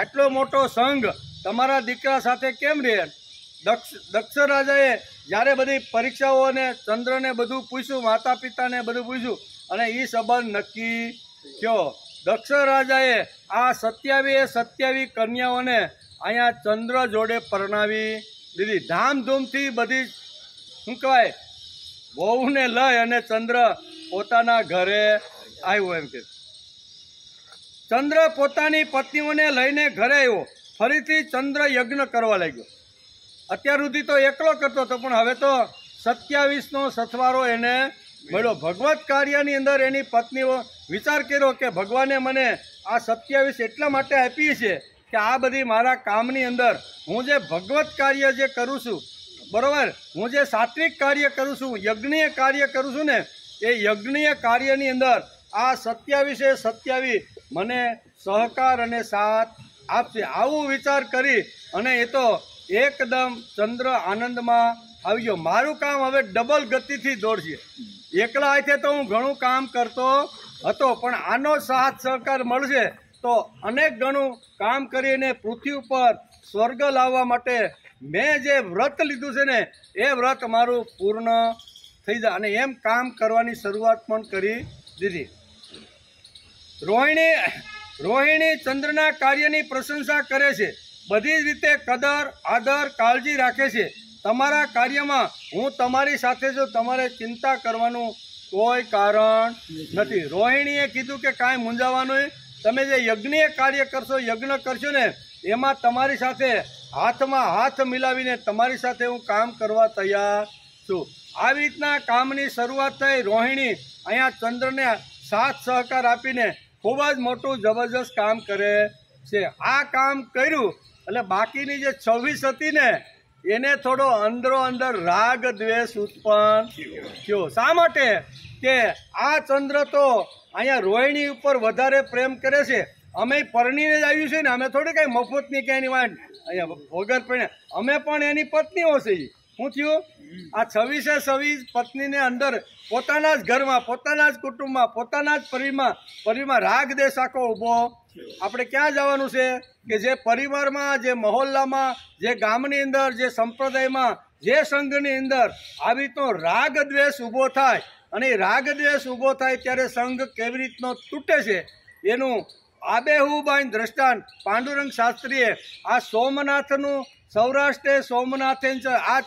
આટલો મોટો સંઘ તમારા દીકરા સાથે કેમ રહે? દક્ષ રાજાએ જ્યારે બધી પરીક્ષાઓ અને ચંદ્રને બધું પૂછ્યું, માતા પિતાને બધું પૂછ્યું અને એ સંબંધ નક્કી થયો. દક્ષ રાજાએ આ 27 કન્યાઓને અહીંયા ચંદ્ર જોડે પરણાવી દીધી. ધામધૂમથી બધી શું કહેવાય વહુને લઈ અને ચંદ્ર પોતાના ઘરે આવ્યો. એમ કે ચંદ્ર પોતાની પત્નીઓને લઈને ઘરે આવ્યો. ફરીથી ચંદ્ર યજ્ઞ કરવા લાગ્યો. અત્યાર સુધી તો એકલો કરતો હતો, પણ હવે તો 27નો સથવારો એને મળ્યો. ભગવત કાર્યની અંદર એની પત્નીઓ વિચાર કર્યો કે ભગવાને મને આ 27 એટલા માટે આપી છે કે આ બધી મારા કામની અંદર હું જે ભગવત કાર્ય જે કરું છું, બરોબર, હું જે સાત્વિક કાર્ય કરું છું, યજ્ઞીય કાર્ય કરું છું ને, એ યજ્ઞીય કાર્યની અંદર આ 27 મને સહકાર અને સાથ આપશે. આવું વિચાર કરી અને એ તો એકદમ ચંદ્ર આનંદમાં આવી ગયો. મારું કામ હવે ડબલ ગતિથી દોડશે. એકલા હાથે તો હું ઘણું કામ કરતો હતો, પણ આનો સાથ સહકાર મળશે તો અનેક ગણું કામ કરીને પૃથ્વી ઉપર સ્વર્ગ લાવવા માટે મેં જે વ્રત લીધું છે ને એ વ્રત મારું પૂર્ણ થઈ જાય. અને એમ કામ કરવાની શરૂઆત પણ કરી દીધી. રોહિણી ચંદ્રના કાર્યની પ્રશંસા કરે છે. બધી જ રીતે કદર, આદર, કાળજી રાખે છે. તમારા કાર્યમાં હું તમારી સાથે છું, તમારે ચિંતા કરવાનું કોઈ કારણ નથી. રોહિણીએ કીધું કે કાંઈ મૂંઝાવાનું, તમે જે યજ્ઞીય કાર્ય કરશો, યજ્ઞ કરશો ને, એમાં તમારી સાથે હાથમાં હાથ મિલાવીને તમારી સાથે હું કામ કરવા તૈયાર છું. આવી રીતના કામની શરૂઆત થઈ. રોહિણી અહીંયા ચંદ્રને સાથ સહકાર આપીને ખૂબ જ મોટું જબરજસ્ત કામ કરે છે. આ કામ કર્યું એટલે બાકીની જે 26 હતી ને એને થોડો અંદરો અંદર રાગ દ્વેષ ઉત્પન્ન થયો. શા માટે? કે આ ચંદ્ર તો અહીંયા રોહિણી ઉપર વધારે પ્રેમ કરે છે. અમે પરણીને જ આવ્યું છે ને, અમે થોડી કાંઈ મફતની ક્યાંયની વાત અહીંયા વગર પરણે, અમે પણ એની પત્નીઓ છે. શું થયું? આ 26 પત્નીને અંદર પોતાના જ ઘરમાં, પોતાના જ કુટુંબમાં, પોતાના જ પરિવારમાં રાગ દેશ આખો ઊભો. આપણે ક્યાં જવાનું છે કે જે પરિવારમાં, જે મહોલ્લામાં, જે ગામની અંદર, જે સંપ્રદાયમાં, જે સંઘની અંદર આવી તો રાગ દ્વેષ ઊભો થાય અને એ રાગ દ્વેષ ઊભો થાય ત્યારે સંઘ કેવી રીતનો તૂટે છે એનું આબેહૂબ દ્રષ્ટાંત પાંડુરંગ શાસ્ત્રીએ આ સોમનાથનું, સૌરાષ્ટ્રે સોમનાથે આ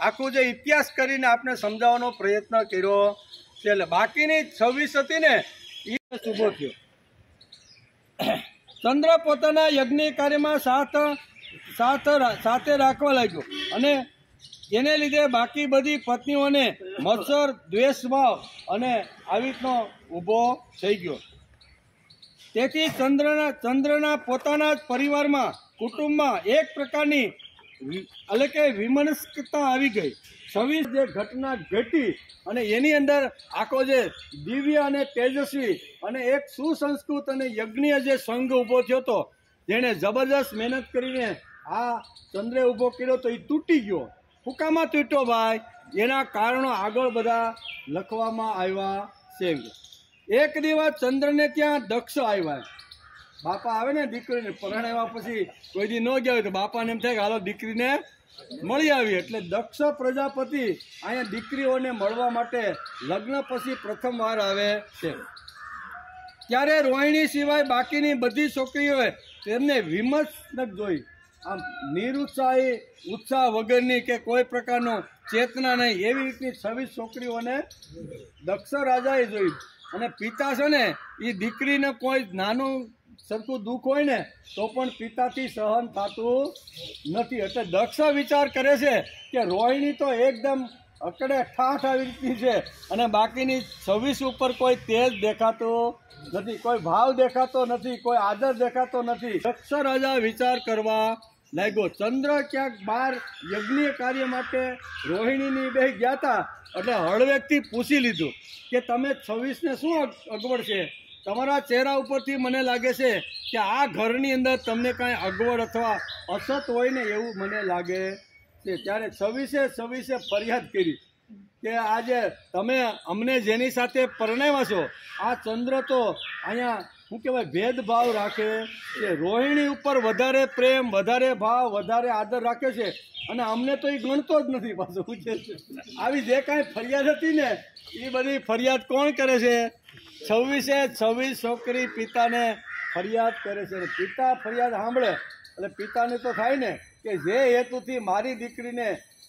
આખું જે ઇતિહાસ કરીને આપણે સમજાવવાનો પ્રયત્ન કર્યો છે. એટલે બાકીની 26 હતી ને એ ઊભો થયો. ચંદ્ર પોતાના યજ્ઞ કાર્યમાં સાથે રાખવા લાગ્યો અને એને લીધે બાકી બધી પત્નીઓને મત્સર, દ્વેષ ભાવ અને આવી રીતનો ઊભો થઈ ગયો. તેથી ચંદ્રના પોતાના જ પરિવારમાં, કુટુંબમાં એક પ્રકારની એટલે કે વિમનસ્કતા આવી ગઈ. 26 જે ઘટના ઘટી અને એની અંદર આખો જે દિવ્ય અને તેજસ્વી અને એક સુસંસ્કૃત અને યજ્ઞીય જે સંઘ ઊભો થયો હતો, જેણે જબરજસ્ત મહેનત કરીને આ ચંદ્રે ઊભો કર્યો તો એ તૂટી ગયો. ફૂકામાં તૂટ્યો ભાઈ. એના કારણો આગળ બધા લખવામાં આવ્યા છે. એક દિવસ ચંદ્રને ત્યાં દક્ષ આવ્યા. બાપા આવે ને દીકરીને પરણાવ્યા પછી કોઈ દી ન ગયા હોય તો બાપાને એમ થાય કે હાલો દીકરીને મળી આવી. એટલે દક્ષ પ્રજાપતિ અહીંયા દીકરીઓને મળવા માટે લગ્ન પછી પ્રથમ વાર આવે છે. ત્યારે રોહિણી સિવાય બાકીની બધી છોકરીઓએ તેમને વિમર્શક જોઈ. આમ નિરુત્સાહી, ઉત્સાહ વગરની કે કોઈ પ્રકારનો ચેતના નહીં એવી રીતની 26 છોકરીઓને દક્ષ રાજાએ જોઈ. અને પિતા છે ને એ દીકરીને કોઈ નાનું સરખું દુઃખ હોય ને તો પણ પિતાથી સહન થતું નથી. એટલે દક્ષ વિચાર કરે છે કે રોહિણી તો એકદમ અકડે ઠાઠ આવી રીતની છે અને બાકીની 26 ઉપર કોઈ તેજ દેખાતો નથી, કોઈ ભાવ દેખાતો નથી, કોઈ આદર દેખાતો નથી. દક્ષ રાજા વિચાર કરવા લાગ્યો. ચંદ્ર ક્યાંક બહાર યજ્ઞીય કાર્ય માટે રોહિણીની બે ગયા હતા એટલે હળવેકથી પૂછી લીધું કે તમે 26ને શું અગવડ છે? તમારા ચહેરા ઉપરથી મને લાગે છે કે આ ઘરની અંદર તમને કાંઈ અગવડ અથવા અસત હોય ને એવું મને લાગે છે. ત્યારે 26 ફરિયાદ કરી કે આજે તમે અમને જેની સાથે પરણાવ્યા છો આ ચંદ્ર તો અહીંયા શું કહેવાય ભેદભાવ રાખે છે, રોહિણી ઉપર વધારે પ્રેમ, વધારે ભાવ, વધારે આદર રાખે છે, અને અમને તો એ ગણતો જ નથી પાછું. શું છે આવી જે કાંઈ ફરિયાદ હતી ને એ બધી ફરિયાદ કોણ કરે છે? 26 છોકરી પિતાને ફરિયાદ કરે છે. પિતા ફરિયાદ સાંભળે એટલે પિતાને તો થાય ને કે જે હેતુથી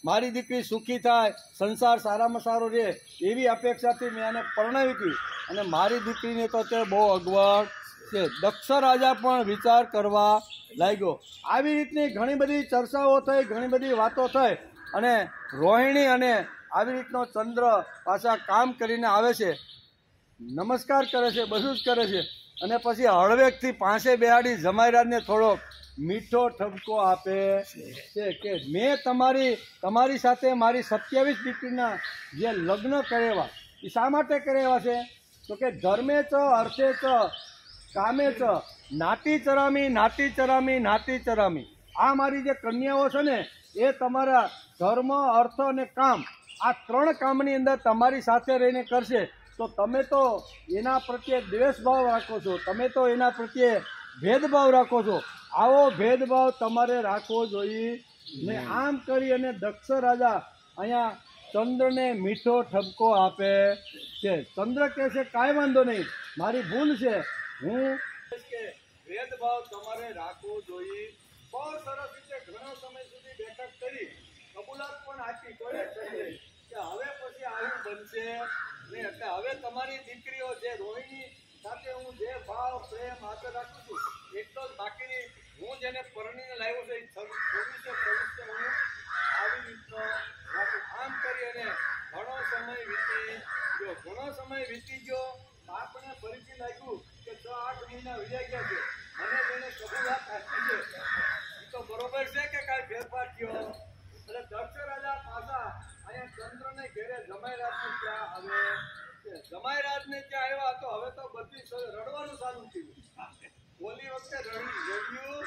મારી દીકરી સુખી થાય, સંસાર સારામાં સારો રહે, એવી અપેક્ષાથી મેં એને પરણાવી હતી, અને મારી દીકરીને તો તે બહુ અગવડ છે. દક્ષ રાજા પણ વિચાર કરવા લાગ્યો. આવી રીતની ઘણી બધી ચર્ચાઓ થઈ, ઘણી બધી વાતો થઈ, અને રોહિણી અને આવી રીતનો ચંદ્ર પાછા કામ કરીને આવે છે, નમસ્કાર કરે છે, બધું જ કરે છે, અને પછી હળવેકથી પાસે બેહાડી જમાઈરાજને થોડોક મીઠો ઠપકો આપે છે કે મેં તમારી સાથે મારી 27 દીકરીના જે લગ્ન કરેવા એ શા માટે કરેવા છે? તો કે ધર્મે ચ, અર્થે ચ, કામે ચ, નાતી ચરામી. આ મારી જે કન્યાઓ છે ને એ તમારા ધર્મ, અર્થ અને કામ, આ 3 કામની અંદર તમારી સાથે રહીને કરશે. તો તમે તો એના પ્રત્યે દ્વેષભાવ રાખો છો, તમે તો એના પ્રત્યે ભેદભાવ રાખો છો. આવો ભેદભાવ તમારે રાખવો જોઈએ ને. આમ કરી અને દક્ષ રાજા અહીંયા ચંદ્રને મીઠો ઠપકો આપે છે. ચંદ્ર કહે છે કાંઈ વાંધો નહીં, મારી ભૂલ છે, હું કે ભેદભાવ તમારે રાખવો જોઈએ. બહુ સરસ રીતે ઘણો સમય સુધી બેઠક કરી, કબૂલાત પણ આપી કે હવે પછી આવું બનશે નહીં. એટલે હવે તમારી દીકરીઓ જે રોહિણી સાથે હું જે ભાવ, પ્રેમ, આદર રાખું છું એટલો જ બાકીની હું જેને પરણીને લાવ્યો છું એ 26 હું આવી રીતનો રાખું. આમ કરી અને ઘણો સમય વીતી ગયો. બાપને ફરીથી લાગ્યું કે 6-8 મહિના વીતી ગયા છે, મને જેને કબૂલાત આપી છે એ તો બરોબર છે કે કાંઈ ફેરફાર થયો? એટલે દક્ષ રાજા પાછા અહીંયા ચંદ્રને ઘેરે જમાઈરાજને ત્યાં આવે છે. જમાઈરાજને ત્યાં આવ્યા તો હવે તો બધી રડવાનું ચાલુ થયું. ઓલી વખતે રડ્યું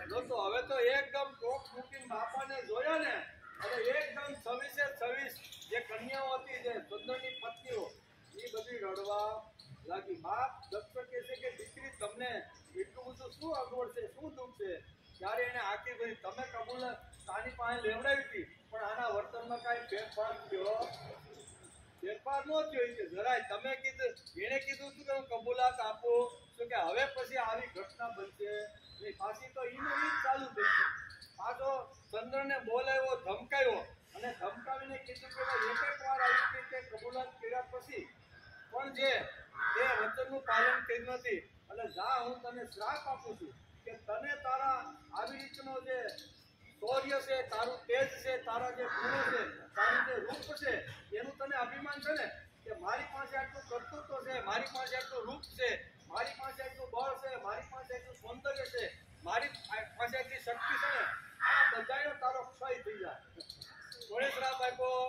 નહોતું, હવે તો એકદમ ટોક મૂકીને બાપાને જોયો ને અને એકદમ 26 જે કન્યાઓ હતી, જે ચંદ્રની પત્નીઓ, એ બધી રડવા લાગી. બાપ દક્ષ કહે છે કે દીકરી તમને એટલું બધું શું અગવડ છે, શું દુઃખ છે? ત્યારે એને આખી ભાઈ તમે કબૂલાત તાની પાસે લેવડાવી હતી, પણ આના વર્તનમાં કાંઈ ફેરફાર ન થયો કે જરાય. તમે કીધું, એને કીધું હતું કે હું કબૂલાત આપું તો કે હવે પછી આવી ઘટના બનશે નહીં. પાછી તો ઈ જ ચાલુ થઈ ગયું. પાછો ચંદ્રને બોલાવ્યો, ધમકાવ્યો, અને ધમકાવીને કીધું કે એક વાર આવી રીતે કબૂલાત કર્યા પછી પણ જે વચનનું પાલન કર્યું નથી, એટલે જા હું તને શ્રાપ આપું છું કે તને તારા આવી રીતનો જે શૌર્ય છે, તારું તેજ છે, તારા જે ગુણો છે, તારું જે રૂપ છે, એનું તને અભિમાન છે ને કે મારી પાસે આટલું કર્તૃત્વ છે, મારી પાસે આટલું રૂપ છે, મારી પાસે આટલું બળ છે, મારી પાસે આટલું સૌંદર્ય છે, મારી પાસે આટલી શક્તિ છે ને, આ બધાનો તારો ક્ષય થઈ જાય. કોણે શ્રાપ આપ્યો?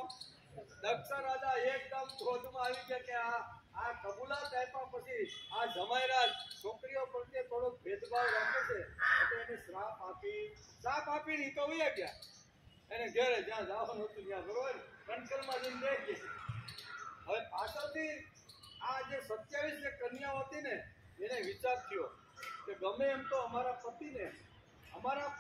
દક્ષ રાજા એકદમ ક્રોધમાં આવી ગયા કે આ કબૂલાત આપ્યા પછી આ જમાઈરાજ છોકરીઓ પ્રત્યે થોડોક ભેદભાવ રાખે છે, એટલે એને શ્રાપ આપીને ઈ તો વયા ગયા એને ઘેરે, જ્યાં જવાનું હતું ત્યાં, બરોબર, કંઠકલમાં જઈને બેસી ગયા. હવે પાછળથી આ જે 27 જે કન્યાઓ હતી ને એને વિચાર થયો કે ગમે એમ તો અમારા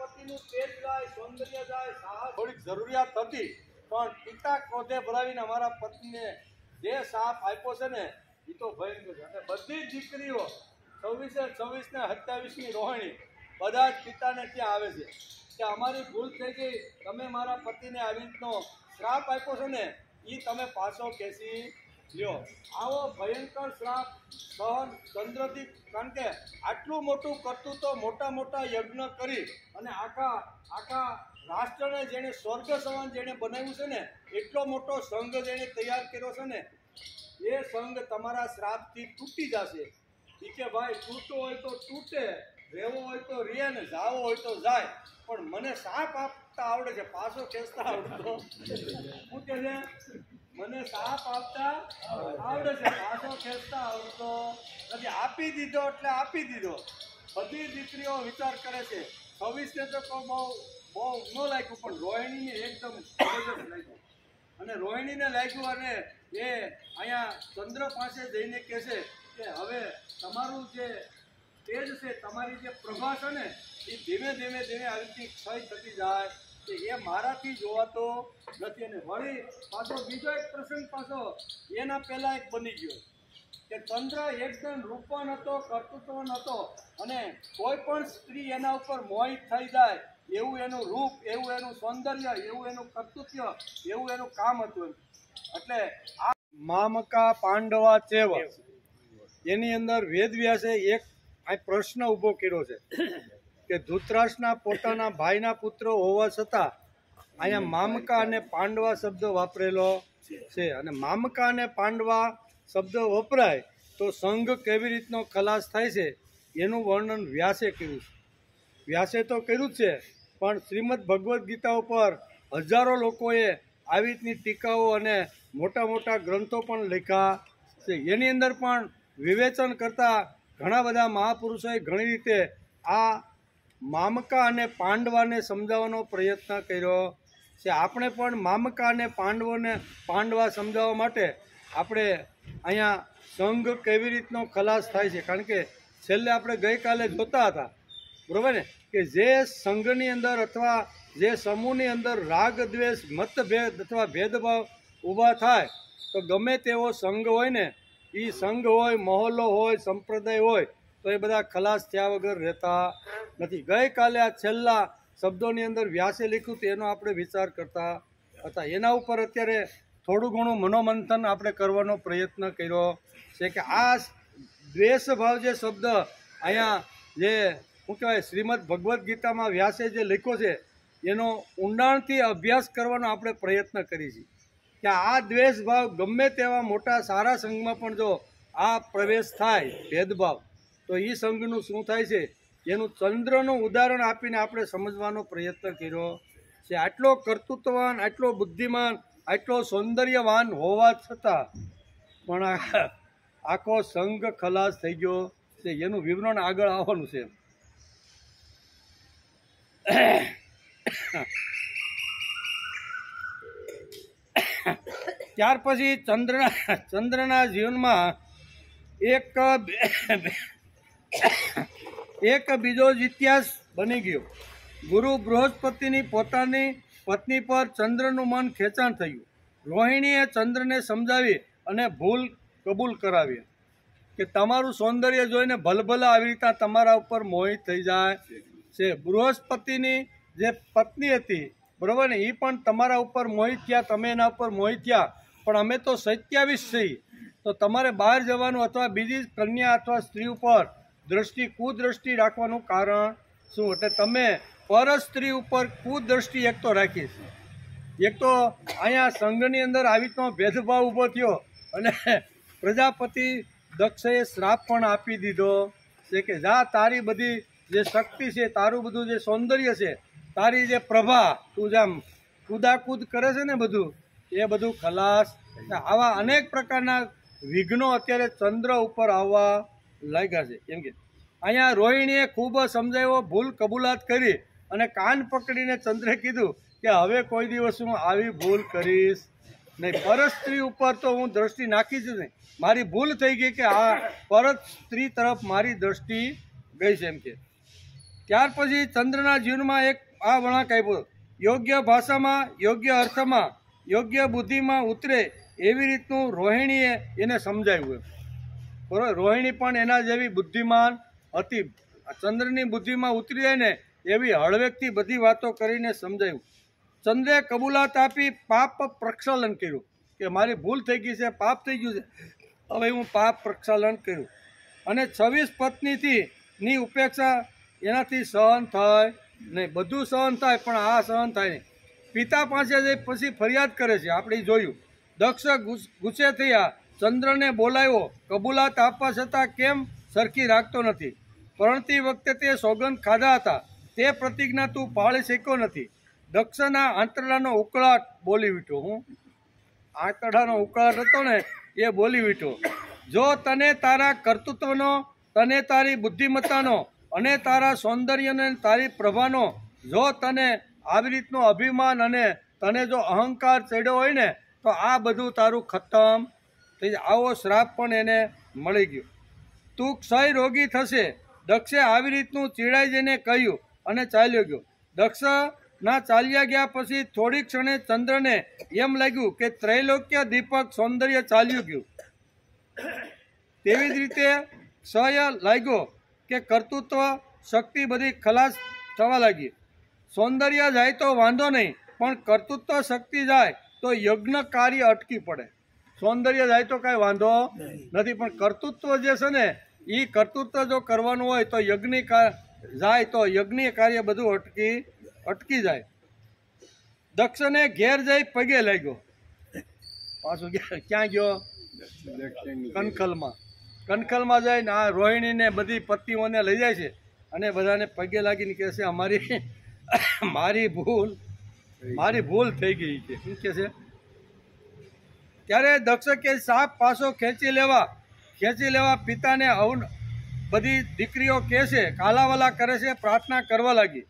પતિનું તેજ જાય, સૌંદર્ય જાય, સાહસ, થોડીક જરૂરિયાત હતી, પણ પિતા ક્રોધે ભરાવીને અમારા પત્નીને જે શાપ આપ્યો છે ને એ તો ભયંકર છે. અને બધી જ દીકરીઓ 26 ને 27ની રોહિણી બધા જ પિતાને ત્યાં આવે છે કે અમારી ભૂલ થઈ ગઈ, તમે મારા પતિને આવી રીતનો શ્રાપ આપ્યો છે ને એ તમે પાછો ખેંચી લ્યો. આવો ભયંકર શ્રાપ સહન ચંદ્રથી, કારણ કે આટલું મોટું કર્તૃત્વ, મોટા યજ્ઞ કરી અને આખા રાષ્ટ્રને જેણે સ્વર્ગ સમાન જેણે બનાવ્યું છે ને, એટલો મોટો સંઘ જેણે તૈયાર કર્યો છે ને, એ સંઘ તમારા શ્રાપથી તૂટી જશે. કે ભાઈ તૂટવો હોય તો તૂટે, રહેવો હોય તો રહે ને જાવો હોય તો જાય, પણ મને સાપ આપતા આવડે છે, પાછો ખેંચતા આવડતો. શું કે છે? મને સાપ આપતા આવડે છે, પાછો ખેંચતા આવડતો નથી. આપી દીધો એટલે આપી દીધો. બધી દીકરીઓ વિચાર કરે છે. 26ને તો બહુ ન લાગ્યું, પણ રોહિણીને એકદમ લાગ્યું. અને રોહિણીને લાગ્યું અને એ અહીંયા ચંદ્ર પાસે જઈને કહે છે કે હવે તમારું જે તે જ છે તમારી જે પ્રભા છે ને એ ધીમે ધીમે ધીમે આવી રીતની ક્ષય થતી જાય કે એ મારાથી જોવાતો નથી. અને વળી પાછો બીજો એક પ્રસંગ પાછો એના પહેલા એક બની ગયો કે ચંદ્ર એકદમ રૂપવાન હતો, કર્તૃત્વવાન હતો, અને કોઈ પણ સ્ત્રી એના ઉપર મોહિત થઈ જાય એવું એનું રૂપ, એવું એનું સૌંદર્ય, એવું એનું કર્તૃત્વ, એવું એનું કામ હતું. એટલે આ મામકા પાંડવા ચેવ એની અંદર વેદવ્યાસે એક આ પ્રશ્ન ઊભો કર્યો છે કે ધૃતરાષ્ટ્રના પોતાના ભાઈના પુત્રો હોવા છતાં અહીંયા મામકા અને પાંડવા શબ્દ વાપરેલો છે. અને મામકા અને પાંડવા શબ્દ વપરાય તો સંઘ કેવી રીતનો ખલાસ થાય છે એનું વર્ણન વ્યાસે કર્યું છે. વ્યાસે તો કર્યું જ છે, પણ શ્રીમદ ભગવદ્ ગીતા ઉપર હજારો લોકોએ આવી રીતની ટીકાઓ અને મોટા મોટા ગ્રંથો પણ લખ્યા છે. એની અંદર પણ વિવેચન કરતા ઘણા બધા મહાપુરુષોએ ઘણી રીતે આ મામકા અને પાંડવાને સમજાવવાનો પ્રયત્ન કર્યો છે. આપણે પણ મામકા અને પાંડવા સમજાવવા માટે આપણે અહીંયા સંઘ કેવી રીતનો ખલાસ થાય છે, કારણ કે છેલ્લે આપણે ગઈકાલે જોતા હતા, બરાબર ને, કે જે સંઘની અંદર અથવા જે સમૂહની અંદર રાગ દ્વેષ મતભેદ અથવા ભેદભાવ ઊભા થાય તો ગમે તેવો સંઘ હોય ને, એ સંઘ હોય, મહોલ્લો હોય, સંપ્રદાય હોય, તો એ બધા ખલાસ થયા વગર રહેતા નથી. ગઈકાલે આ છેલ્લા શબ્દોની અંદર વ્યાસે લખ્યું તો એનો આપણે વિચાર કરતા હતા. એના ઉપર અત્યારે થોડું ઘણું મનોમંથન આપણે કરવાનો પ્રયત્ન કર્યો છે કે આ દ્વેષભાવ જે શબ્દ અહીંયા જે શું કહેવાય શ્રીમદ ભગવદ્ ગીતામાં વ્યાસે જે લખ્યો છે એનો ઊંડાણથી અભ્યાસ કરવાનો આપણે પ્રયત્ન કરીએ છીએ કે આ દ્વેષભાવ ગમે તેવા મોટા સારા સંઘમાં પણ જો આ પ્રવેશ થાય ભેદભાવ, તો એ સંઘનું શું થાય છે એનું ચંદ્રનું ઉદાહરણ આપીને આપણે સમજવાનો પ્રયત્ન કર્યો છે. આટલો કર્તૃત્વવાન, આટલો બુદ્ધિમાન, આટલો સૌંદર્યવાન હોવા છતાં પણ આખો સંઘ ખલાસ થઈ ગયો છે. એનું વિવરણ આગળ આવવાનું છે. ત્યાર પછી ચંદ્રના જીવનમાં એક બીજો જ ઇતિહાસ બની ગયો. ગુરુ બૃહસ્પતિની પોતાની પત્ની પર ચંદ્રનું મન ખેંચાણ થયું. રોહિણીએ ચંદ્રને સમજાવી અને ભૂલ કબૂલ કરાવી કે તમારું સૌંદર્ય જોઈને ભલભલા આવી રીતે તમારા ઉપર મોહિત થઈ જાય છે. બૃહસ્પતિની જે પત્ની હતી, બરાબર ને, એ પણ તમારા ઉપર મોહિત થયા, તમે એના ઉપર મોહિત થયા, પણ અમે તો 27 છીએ, તો તમારે બહાર જવાનું અથવા બીજી કન્યા અથવા સ્ત્રી ઉપર કુદ્રષ્ટિ રાખવાનું કારણ શું? એટલે તમે પર સ્ત્રી ઉપર કુદ્રષ્ટિ એક તો રાખી છે. એક તો અહીંયા સંઘની અંદર આવી રીતનો ભેદભાવ ઊભો થયો અને પ્રજાપતિ દક્ષએ શ્રાપ પણ આપી દીધો છે કે જા તારી બધી જે શક્તિ છે, તારું બધું જે સૌંદર્ય છે, તારી જે પ્રભા, તું જેમ કૂદાકૂદ કરે છે ને બધું, એ બધું ખલાસ. આવા અનેક પ્રકારના વિઘ્નો અત્યારે ચંદ્ર ઉપર આવવા લાગ્યા છે. કેમ કે અહીંયા રોહિણીએ ખૂબ સમજાવ્યો, ભૂલ કબૂલાત કરી અને કાન પકડીને ચંદ્રે કીધું કે હવે કોઈ દિવસ હું આવી ભૂલ કરીશ નહીં. પરત સ્ત્રી ઉપર તો હું દ્રષ્ટિ નાખીશ નહીં. મારી ભૂલ થઈ ગઈ કે આ પરત સ્ત્રી તરફ મારી દ્રષ્ટિ ગઈ છે એમ કે. ત્યાર પછી ચંદ્રના જીવનમાં એક આ વળાંક આપ્યો, યોગ્ય ભાષામાં, યોગ્ય અર્થમાં, યોગ્ય બુદ્ધિમાં ઉતરે એવી રીતનું રોહિણીએ એને સમજાવ્યું. બરાબર, રોહિણી પણ એના જેવી બુદ્ધિમાન હતી. ચંદ્રની બુદ્ધિમાં ઉતરી જાય ને એવી હળવેકથી બધી વાતો કરીને સમજાવ્યું. ચંદ્રે કબૂલાત આપી પાપ પ્રક્ષાલન કર્યું કે મારી ભૂલ થઈ ગઈ છે, પાપ થઈ ગયું છે, હવે હું પાપ પ્રક્ષાલન કર્યું. અને 26 પત્નીથી ની ઉપેક્ષા એનાથી સહન થાય નહીં. બધું સહન થાય પણ આ સહન થાય નહીં. પિતા પાસે જઈ પછી ફરિયાદ કરે છે, આપણે જોયું. દક્ષ ગુસ્સે થયા, ચંદ્રને બોલાવ્યો, કબૂલાત આપવા છતાં કેમ સરખી રાખતો નથી? પરણતી વખતે તે સોગંદ ખાધા હતા, તે પ્રતિજ્ઞા તું પાળી શક્યો નથી. દક્ષના આંતરડાનો ઉકળાટ બોલી વીઠો. હું આંતરડાનો ઉકળાટ હતો ને એ બોલી વીઠો. જો તને તારા કર્તૃત્વનો, તને તારી બુદ્ધિમત્તાનો અને તારા સૌંદર્યને તારી પ્રભાનો જો તને આવી રીતનો અભિમાન અને તને જો અહંકાર ચડ્યો હોય ને તો આ બધું તારું ખતમ થઈ જાય. આવો શ્રાપ પણ એને મળી ગયો. તું ક્ષય રોગી થશે, દક્ષે આવી રીતનું ચીડાઈ જઈને કહ્યું અને ચાલ્યો ગયો. દક્ષના ચાલ્યા ગયા પછી થોડી ક્ષણે ચંદ્રને એમ લાગ્યું કે ત્રૈલોક્ય દીપક સૌંદર્ય ચાલ્યું ગયું. તેવી જ રીતે ક્ષય લાગ્યો કે કર્તૃત્વ શક્તિ બધી ખલાસ થવા લાગી. સૌંદર્ય જાય તો વાંધો નહીં, પણ કર્તૃત્વ શક્તિ જાય તો યજ્ઞ કાર્ય અટકી પડે. સૌંદર્ય જાય તો કાંઈ વાંધો નથી, પણ કર્તૃત્વ જે છે ને એ કર્તૃત્વ જો કરવાનું હોય તો યજ્ઞ જાય તો યજ્ઞ કાર્ય બધું અટકી જાય. દક્ષને ઘેર જઈ પગે લાગ્યો. પાછું ક્યાં ગયો? કનખલમાં જઈને આ રોહિણીને બધી પત્નીઓને લઈ જાય છે અને બધાને પગે લાગીને કહે છે મારી ભૂલ થઈ ગઈ છે. શું કહે છે? ત્યારે દક્ષ કે સાપ પાછો ખેંચી લેવા પિતાને બધી દીકરીઓ કહે છે, કાલાવાલા કરે છે, પ્રાર્થના કરવા લાગી.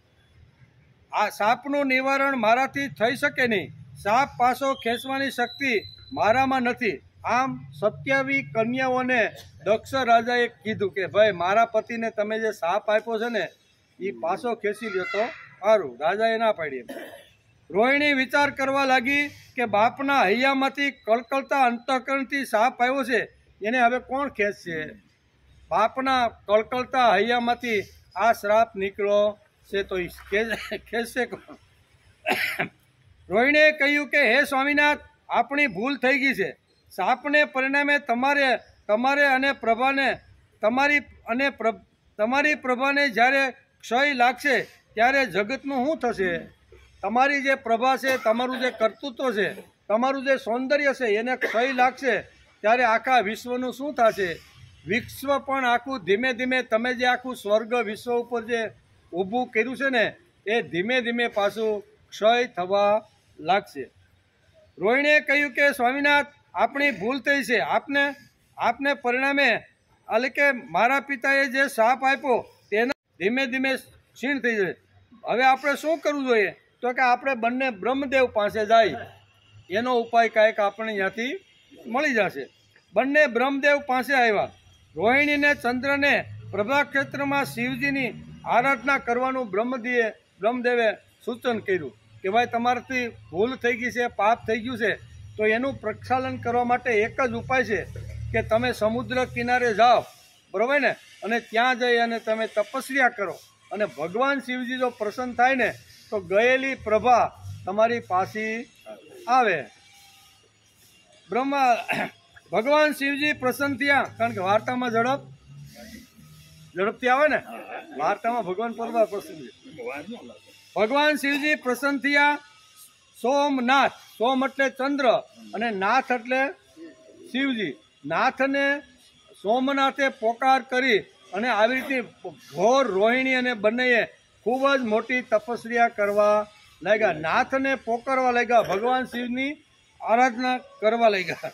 આ સાપનું નિવારણ મારાથી થઈ શકે નહીં. સાપ પાછો ખેંચવાની શક્તિ મારામાં નથી. આમ 27 કન્યાઓને દક્ષ રાજાએ કીધું કે ભાઈ મારા પતિને તમે જે સાપ આપ્યો છે ને એ પાછો ખેંચી લ્યો તો સારું. રાજાએ ના પાડી. રોહિણી વિચાર કરવા લાગી કે બાપના હૈયામાંથી કળકળતા અંતઃકરણથી સાપ આવ્યો છે, એને હવે કોણ ખેંચશે? બાપના કળકળતા હૈયામાંથી આ શ્રાપ નીકળ્યો છે તો ખેંચશે કોણ? રોહિણીએ કહ્યું કે હે સ્વામિનાથ, આપણી ભૂલ થઈ ગઈ છે. સાપને પરિણામે તમારે અને તમારી પ્રભાને જ્યારે ક્ષય લાગશે ત્યારે જગતનું શું થશે? તમારી જે પ્રભા છે, તમારું જે કર્તૃત્વ છે, તમારું જે સૌંદર્ય છે એને ક્ષય લાગશે ત્યારે આખા વિશ્વનું શું થશે? વિશ્વ પણ આખું ધીમે ધીમે તમે જે આખું સ્વર્ગ વિશ્વ ઉપર જે ઊભું કર્યું છે ને એ ધીમે ધીમે પાછું ક્ષય થવા લાગશે. રોહિણીએ કહ્યું કે સ્વામિનાથ, આપણી ભૂલ થઈ છે. આપને પરિણામે એટલે કે મારા પિતાએ જે શાપ આપ્યો તેના ધીમે ધીમે ક્ષીણ થઈ જાય. હવે આપણે શું કરવું જોઈએ? તો કે આપણે બંને બ્રહ્મદેવ પાસે જાય, એનો ઉપાય કાંઈક આપણને ત્યાંથી મળી જશે. બંને બ્રહ્મદેવ પાસે આવ્યા. રોહિણીને ચંદ્રને પ્રભાક્ષેત્રમાં શિવજીની આરાધના કરવાનું બ્રહ્મદેવે સૂચન કર્યું કે ભાઈ તમારાથી ભૂલ થઈ ગઈ છે, પાપ થઈ ગયું છે, તો એનું પ્રક્ષાલન કરવા માટે એક જ ઉપાય છે કે તમે સમુદ્ર કિનારે જાઓ, બરાબર ને, અને ત્યાં જઈ અને તમે તપસ્યા કરો અને ભગવાન શિવજી જો પ્રસન્ન થાય ને તો ગયેલી પ્રભા તમારી પાસે આવે. ભગવાન શિવજી પ્રસન્ન થયા, કારણ કે વાર્તામાં ઝડપથી આવે ને, વાર્તામાં ભગવાન પ્રભા પ્રસન્ન થયા. ભગવાન શિવજી પ્રસન્ન થયા. સોમનાથ, સોમ એટલે ચંદ્ર અને નાથ એટલે શિવજી. નાથને સોમનાથે પોકાર કરી અને આવી રીતે ઘોર રોહિણી અને બંનેએ ખૂબ જ મોટી તપસ્યા કરવા લાગ્યા. નાથને પોકારવા લાગ્યા, ભગવાન શિવની આરાધના કરવા લાગ્યા.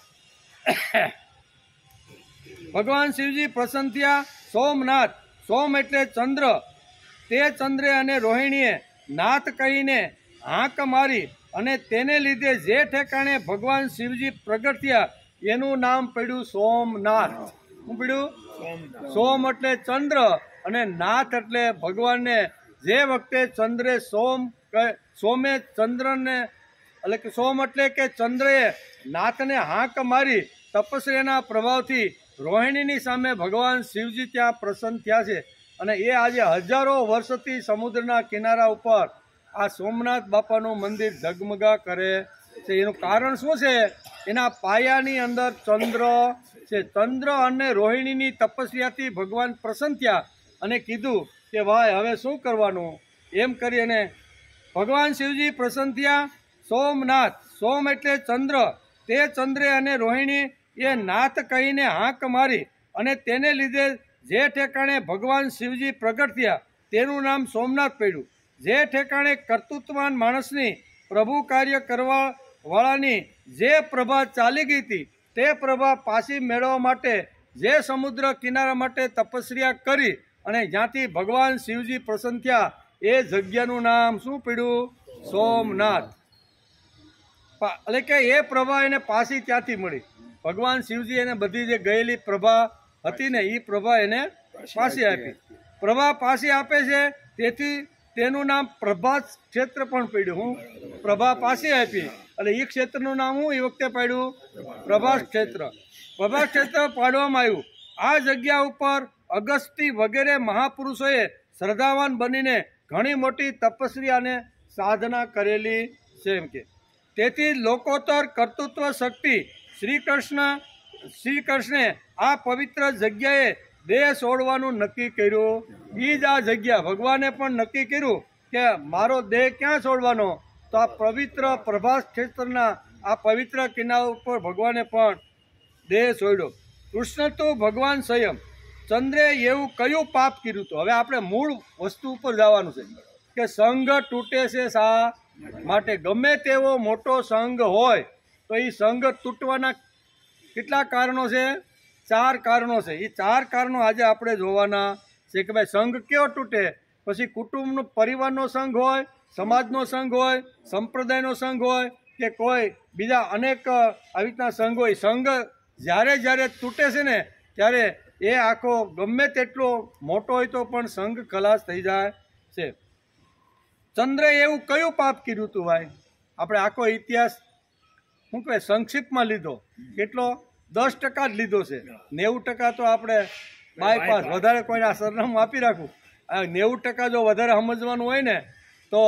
ભગવાન શિવજી પ્રસન્ન થયા. સોમનાથ, સોમ એટલે ચંદ્ર, તે ચંદ્રે અને રોહિણીએ નાથ કહીને હાંક મારી અને તેને લીધે જે ઠેકાણે ભગવાન શિવજી પ્રગટ થયા એનું નામ પડ્યું સોમનાથ. શું પડ્યું? સોમ એટલે ચંદ્ર અને નાથ એટલે ભગવાનને જે વખતે ચંદ્રે સોમે ચંદ્રને એટલે કે સોમ એટલે કે ચંદ્રએ નાથને હાંક મારી તપસ્યાના પ્રભાવથી રોહિણીની સામે ભગવાન શિવજી ત્યાં પ્રસન્ન થયા છે. અને એ આજે હજારો વર્ષથી સમુદ્રના કિનારા ઉપર આ સોમનાથ બાપાનું મંદિર ઝગમગા કરે છે. એનું કારણ શું છે? એના પાયાની અંદર ચંદ્ર છે. ચંદ્ર અને રોહિણીની તપસ્યાથી ભગવાન પ્રસન્ન થયા અને કીધું કે ભાઈ હવે શું કરવાનું? એમ કરી અને ભગવાન શિવજી પ્રસન્ન થયા. સોમનાથ, સોમ એટલે ચંદ્ર, તે ચંદ્રે અને રોહિણી એ નાથ કહીને હાંક મારી અને તેને લીધે જે ઠેકાણે ભગવાન શિવજી પ્રગટ થયા તેનું નામ સોમનાથ પડ્યું. જે ઠેકાણે કર્તૃત્વવાન માણસની પ્રભુ કાર્ય કરવા વાળાની જે પ્રભા ચાલી ગઈ હતી તે પ્રભા પાછી મેળવવા માટે જે સમુદ્ર કિનારા માટે તપસ્યા કરી અને જ્યાંથી ભગવાન શિવજી પ્રસન્ન થયા એ જગ્યાનું નામ શું પડ્યું? સોમનાથ. એટલે કે એ પ્રભા એને પાછી ત્યાંથી મળી. ભગવાન શિવજી એને બધી જે ગયેલી પ્રભા હતી ને એ પ્રભા એને પાછી આપી. પ્રભા પાછી આપે છે, તેથી તેનું નામ પ્રભાસ ક્ષેત્ર પણ પડ્યું. હું પ્રભા પાછી આપી અને એ ક્ષેત્રનું નામ હું એ વખતે પાડ્યું પ્રભાસ ક્ષેત્ર. પ્રભાસ ક્ષેત્ર પાડવામાં આવ્યું. આ જગ્યા ઉપર અગસ્ત્ય વગેરે મહાપુરુષોએ શ્રદ્ધાવાન બનીને ઘણી મોટી તપસ્યા અને સાધના કરેલી છે એમ કે. તેથી લોકોત્તર કર્તૃત્વ શક્તિ શ્રી કૃષ્ણે આ પવિત્ર જગ્યાએ દેહ છોડવાનું નક્કી કર્યું. એ જ આ જગ્યા ભગવાને પણ નક્કી કર્યું કે મારો દેહ ક્યાં છોડવાનો, તો આ પવિત્ર પ્રભાસ ક્ષેત્રના આ પવિત્ર કિનારા ઉપર ભગવાને પણ દેહ છોડ્યો. કૃષ્ણ તો ભગવાન સ્વયં. ચંદ્રે એવું કયું પાપ કર્યું હતું? હવે આપણે મૂળ વસ્તુ ઉપર જવાનું છે કે સંઘ તૂટે છે શા માટે? ગમે તેવો મોટો સંઘ હોય તો એ સંઘ તૂટવાના કેટલા કારણો છે? 4 કારણો છે. એ 4 કારણો આજે આપણે જોવાના છે કે ભાઈ સંઘ કેવો તૂટે. પછી કુટુંબનો પરિવારનો સંઘ હોય, સમાજનો સંઘ હોય, સંપ્રદાયનો સંઘ હોય કે કોઈ બીજા અનેક આવી રીતના સંઘ હોય. સંઘ જ્યારે તૂટે છે ને ત્યારે એ આખો ગમે તેટલો મોટો હોય તો પણ સંઘ ખલાસ થઈ જાય છે. ચંદ્રે એવું કયું પાપ કર્યું હતું ભાઈ? આપણે આખો ઇતિહાસ શું કહેવાય સંક્ષિપ્તમાં લીધો. કેટલો? 10% જ લીધો છે. 90% તો આપણે બાયપાસ. વધારે કોઈને સરનામું આપી રાખું. 90% જો વધારે સમજવાનું હોય ને તો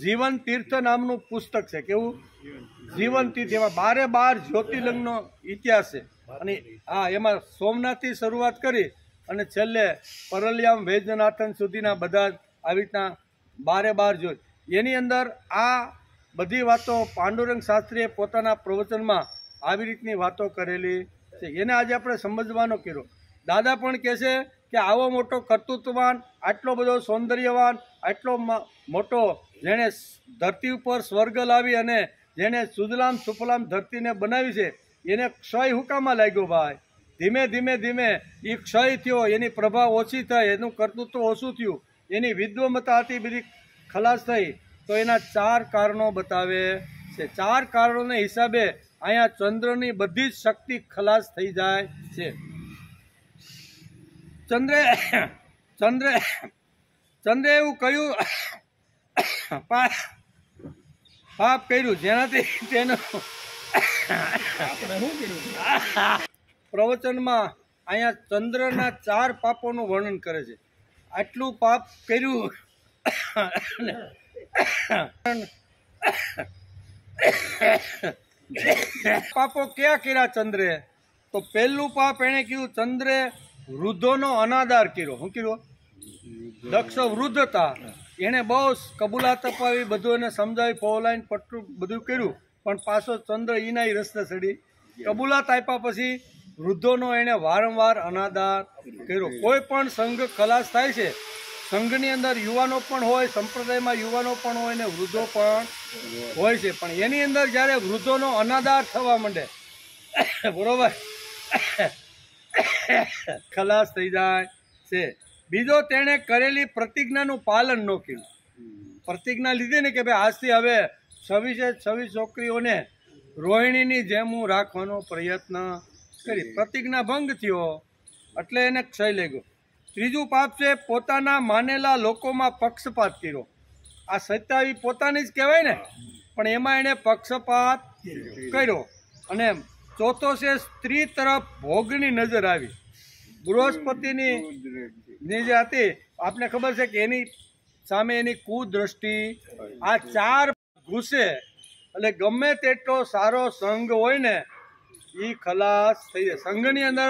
જીવન તીર્થ નામનું પુસ્તક છે. કેવું? જીવન તીર્થ. એમાં 12 જ્યોતિર્લિંગનો ઇતિહાસ છે. અને હા, એમાં સોમનાથથી શરૂઆત કરી અને છેલ્લે પરલિયામ વૈદ્યનાથન સુધીના બધા આવી રીતના 12 જ્યોત. એની અંદર આ બધી વાતો પાંડુરંગ શાસ્ત્રીએ પોતાના પ્રવચનમાં આવી રીતની વાતો કરેલી છે. એને આજે આપણે સમજવાનો કર્યો. દાદા પણ કહે છે કે આવો મોટો કર્તૃત્વવાન, આટલો બધો સૌંદર્યવાન, આટલો મોટો જેણે ધરતી ઉપર સ્વર્ગ લાવી અને જેણે સુજલામ સુફલામ ધરતીને બનાવી છે, એને ક્ષય હુકામાં લાગ્યો ભાઈ? ધીમે એ ક્ષય થયો, એની પ્રભા ઓછી થઈ, એનું કર્તૃત્વ ઓછું થયું, એની વિદ્વમતા હતી બધી ખલાસ થઈ. તો એના 4 કારણો બતાવે છે. 4 કારણોના હિસાબે અહીંયા ચંદ્રની બધી જ શક્તિ ખલાસ થઈ જાય છે. ચંદ્રે એવું કયું પાપ કર્યું જેનાથી તેનું પ્રવચનમાં અહીંયા ચંદ્રના 4 પાપોનું વર્ણન કરે છે. આટલું પાપ કર્યું. પાપો ક્યાં કર્યા ચંદ્રે? તો પહેલું પાપ એને કીધું, ચંદ્રે વૃદ્ધોનો અનાદર કર્યો. શું કર્યો? દક્ષ વૃદ્ધ હતા, એને બહુ કબૂલાત અપાવી, બધું એને સમજાવી, ફોલાઈન પટ્ટું બધું કર્યું, પણ પાછો ચંદ્ર એના રસ્તે ચડી. કબૂલાત આપ્યા પછી વૃદ્ધોનો એને વારંવાર અનાદર કર્યો. કોઈ પણ સંઘ ખલાસ થાય છે. સંઘની અંદર યુવાનો પણ હોય, સંપ્રદાયમાં યુવાનો પણ હોય ને વૃદ્ધો પણ હોય છે. પણ એની અંદર જ્યારે વૃદ્ધોનો અનાદર થવા માંડે, બરોબર, ખલાસ થઈ જાય છે. બીજો, તેણે કરેલી પ્રતિજ્ઞાનું પાલન ન કર્યું. પ્રતિજ્ઞા લીધી ને કે ભાઈ આજથી હવે 26 છોકરીઓને રોહિણીની જેમ હું રાખવાનો પ્રયત્ન કરી. પ્રતિજ્ઞા ભંગ થયો એટલે એને ક્ષય લાગ્યો. ત્રીજું પાપ છે પોતાના માનેલા લોકોમાં પક્ષપાત કર્યો. આ સત્યાવી પોતાની જ કહેવાય ને, પણ એમાં એને પક્ષપાત કર્યો. અને ચોથો છે સ્ત્રી તરફ ભોગની નજર આવી. બૃહસ્પતિની જે હતી આપને ખબર છે કે એની સામે એની કુદ્રષ્ટિ. આ 4 ઘૂસે એટલે ગમે તેટલો સારો સંઘ હોય ને એ ખલાસ થઈ જાય. સંઘની અંદર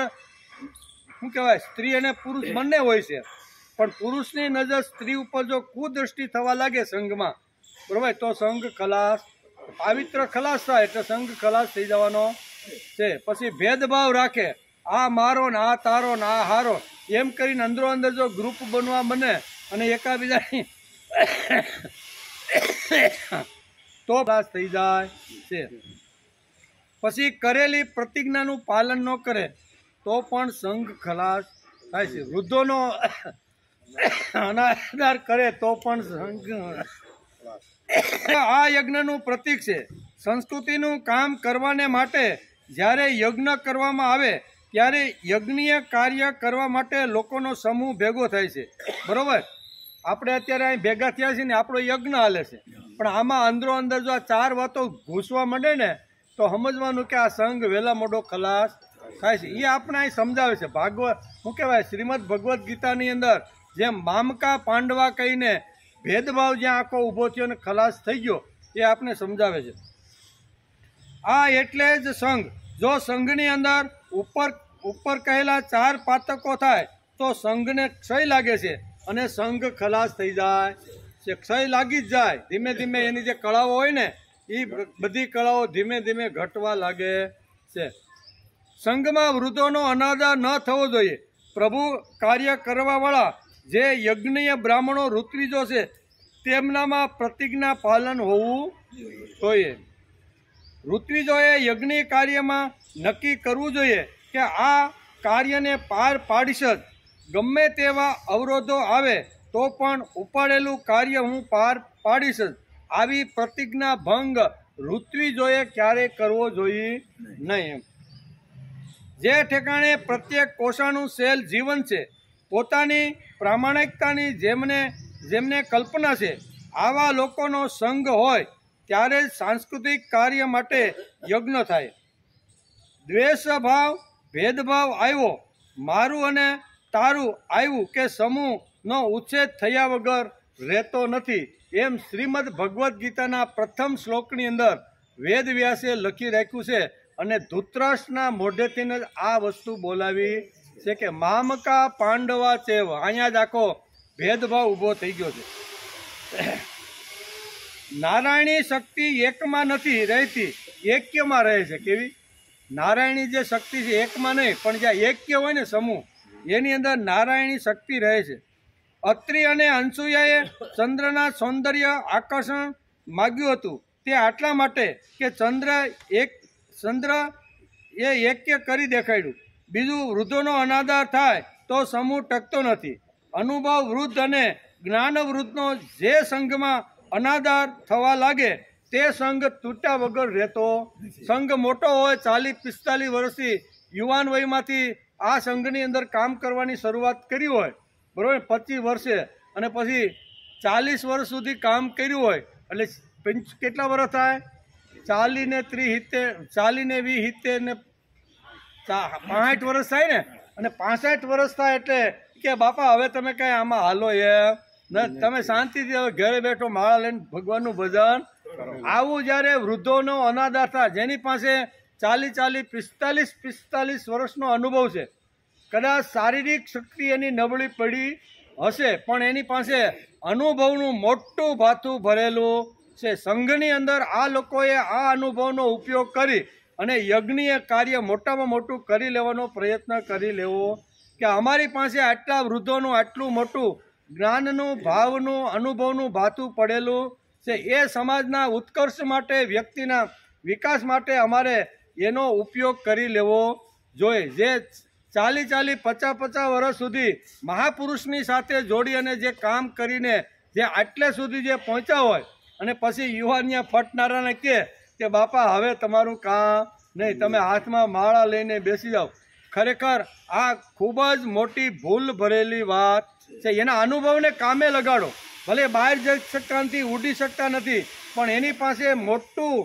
શું કહેવાય, સ્ત્રી અને પુરુષ બંને હોય છે, પણ પુરુષની નજર સ્ત્રી ઉપર જો કુદ્રષ્ટિ થવા લાગે સંઘમાં, બરોબર, તો સંઘ ખલાસ, પાવિત્ર ખલાસ થાય એટલે સંઘ ખલાસ થઈ જવાનો છે. પછી ભેદભાવ રાખે, આ મારો ને આ તારો ને આ હારો, એમ કરીને અંદરો અંદર જો ગ્રુપ બનવા બને અને એકાબીજાની તો ખલાસ થઈ જાય છે. પછી કરેલી પ્રતિજ્ઞાનું પાલન ન કરે તો પણ સંઘ ખલાસ થાય છે. વૃદ્ધોનો અનાદર કરે તો પણ સંઘ. આ યજ્ઞનું પ્રતીક છે. સંસ્કૃતિનું કામ કરવાને માટે જ્યારે યજ્ઞ કરવામાં આવે ત્યારે યજ્ઞીય કાર્ય કરવા માટે લોકોનો સમૂહ ભેગો થાય છે, બરોબર? આપણે અત્યારે અહીં ભેગા થયા છીએ ને, આપણો યજ્ઞ હાલે છે, પણ આમાં અંદરો અંદર જો આ 4 વાતો ઘૂસવા માંડે ને તો સમજવાનું કે આ સંઘ વહેલા મોડો ખલાસ થાય છે. એ આપણે અહીં સમજાવે છે. શું કહેવાય, શ્રીમદ ભગવદ્ ગીતાની અંદર જેમ મામકા પાંડવા કહીને ભેદભાવ જ્યાં આખો ઊભો થયો અને ખલાસ થઈ ગયો, એ આપણે સમજાવે છે. આ એટલે જ સંઘ. જો સંઘની અંદર ઉપર કહેલા 4 પાતકો થાય તો સંઘને ક્ષય લાગે છે અને સંઘ ખલાસ થઈ જાય છે. ક્ષય લાગી જ જાય. ધીમે ધીમે એની જે કળાઓ હોય ને એ બધી કળાઓ ધીમે ધીમે ઘટવા લાગે છે. સંઘમાં વૃદ્ધોનો અનાદર ન થવો જોઈએ. પ્રભુ કાર્ય કરવાવાળા જે યજ્ઞીય બ્રાહ્મણો ઋત્વિજો છે તેમનામાં પ્રતિજ્ઞા પાલન હોવું જોઈએ. ઋત્વિજોએ યજ્ઞ કાર્યમાં નક્કી કરવું જોઈએ કે આ કાર્યને પાર પાડીશ જ. ગમે તેવા અવરોધો આવે તો પણ ઉપાડેલું કાર્ય હું પાર પાડીશ જ. આવી પ્રતિજ્ઞા ભંગ ઋત્વિજોએ ક્યારેય કરવો જોઈએ નહીં. જે ઠેકાણે પ્રત્યેક કોષાનું શેલ જીવન છે, પોતાની પ્રામાણિકતાની જેમને કલ્પના છે, આવા લોકોનો સંઘ હોય ત્યારે જ સાંસ્કૃતિક કાર્ય માટે યજ્ઞ થાય. દ્વેષભાવ ભેદભાવ આવ્યો, મારું અને તારું આવ્યું કે સમૂહનો ઉચ્છેદ થયા વગર રહેતો નથી, એમ શ્રીમદ ભગવદ્ ગીતાના પ્રથમ શ્લોકની અંદર વેદવ્યાસે લખી રાખ્યું છે. અને ધૃતરાષ્ટ્રના મોઢેથી જ આ વસ્તુ બોલાવી છે કે મામકા પાંડવા ચેવ. અહીંયા જ આખો ભેદભાવ ઊભો થઈ ગયો છે. નારાયણી શક્તિ એકમાં નથી રહેતી, એક્યમાં રહે છે. કેવી? નારાયણી જે શક્તિ છે એકમાં નહીં, પણ જ્યાં એક્ય હોય ને સમૂહ, એની અંદર નારાયણી શક્તિ રહે છે. અત્રિ અને અનસૂયાએ ચંદ્રના સૌંદર્ય આકર્ષણ માગ્યું હતું. તે આટલા માટે કે ચંદ્ર એ એક્ય કરી દેખાડ્યું. બીજું, વૃદ્ધોનો અનાદર થાય તો સમૂહ ટકતો નથી. અનુભવ વૃદ્ધ અને જ્ઞાન વૃદ્ધનો જે સંઘમાં અનાદર થવા લાગે તે સંઘ તૂટ્યા વગર રહેતો. સંઘ મોટો હોય, 40-45 વર્ષથી યુવાન વયમાંથી આ સંઘની અંદર કામ કરવાની શરૂઆત કરી હોય, બરાબર, 25 વર્ષે, અને પછી 40 વર્ષ સુધી કામ કર્યું હોય, એટલે કેટલા વર્ષ થાય? 40 ને 30 40 ને 20 70 ને 65 વર્ષ થાય ને. અને 65 વર્ષ થાય એટલે કે બાપા હવે તમે કઈ આમાં હાલો એમ, તમે શાંતિથી હવે ઘરે બેઠો માળા લઈને ભગવાનનું ભજન. આવું જ્યારે વૃદ્ધોનો અનાદર થાય, જેની પાસે 45 વર્ષનો અનુભવ છે, કદાચ શારીરિક શક્તિ એની નબળી પડી હશે, પણ એની પાસે અનુભવનું મોટું ભાથું ભરેલું છે. સંઘની અંદર આ લોકોએ આ અનુભવનો ઉપયોગ કરી અને યજ્ઞીય કાર્ય મોટામાં મોટું કરી લેવાનો પ્રયત્ન કરી લેવો કે અમારી પાસે આટલા વૃદ્ધોનું આટલું મોટું જ્ઞાનનું, ભાવનું, અનુભવનું ભાથું પડેલું છે. એ સમાજના ઉત્કર્ષ માટે, વ્યક્તિના વિકાસ માટે અમારે એનો ઉપયોગ કરી લેવો જોઈએ. જે 40-50 વર્ષ સુધી મહાપુરુષની સાથે જોડી અને જે કામ કરીને જે આટલે સુધી જે પહોંચ્યા હોય, અને પછી યુવાનિયા ફટનારાને કહે કે બાપા હવે તમારું કામ નહીં, તમે હાથમાં માળા લઈને બેસી જાઓ. ખરેખર આ ખૂબ જ મોટી ભૂલ ભરેલી વાત છે. એના અનુભવને કામે લગાડો. ભલે બહાર જઈ શકતા નથી, ઉડી શકતા નથી, પણ એની પાસે મોટું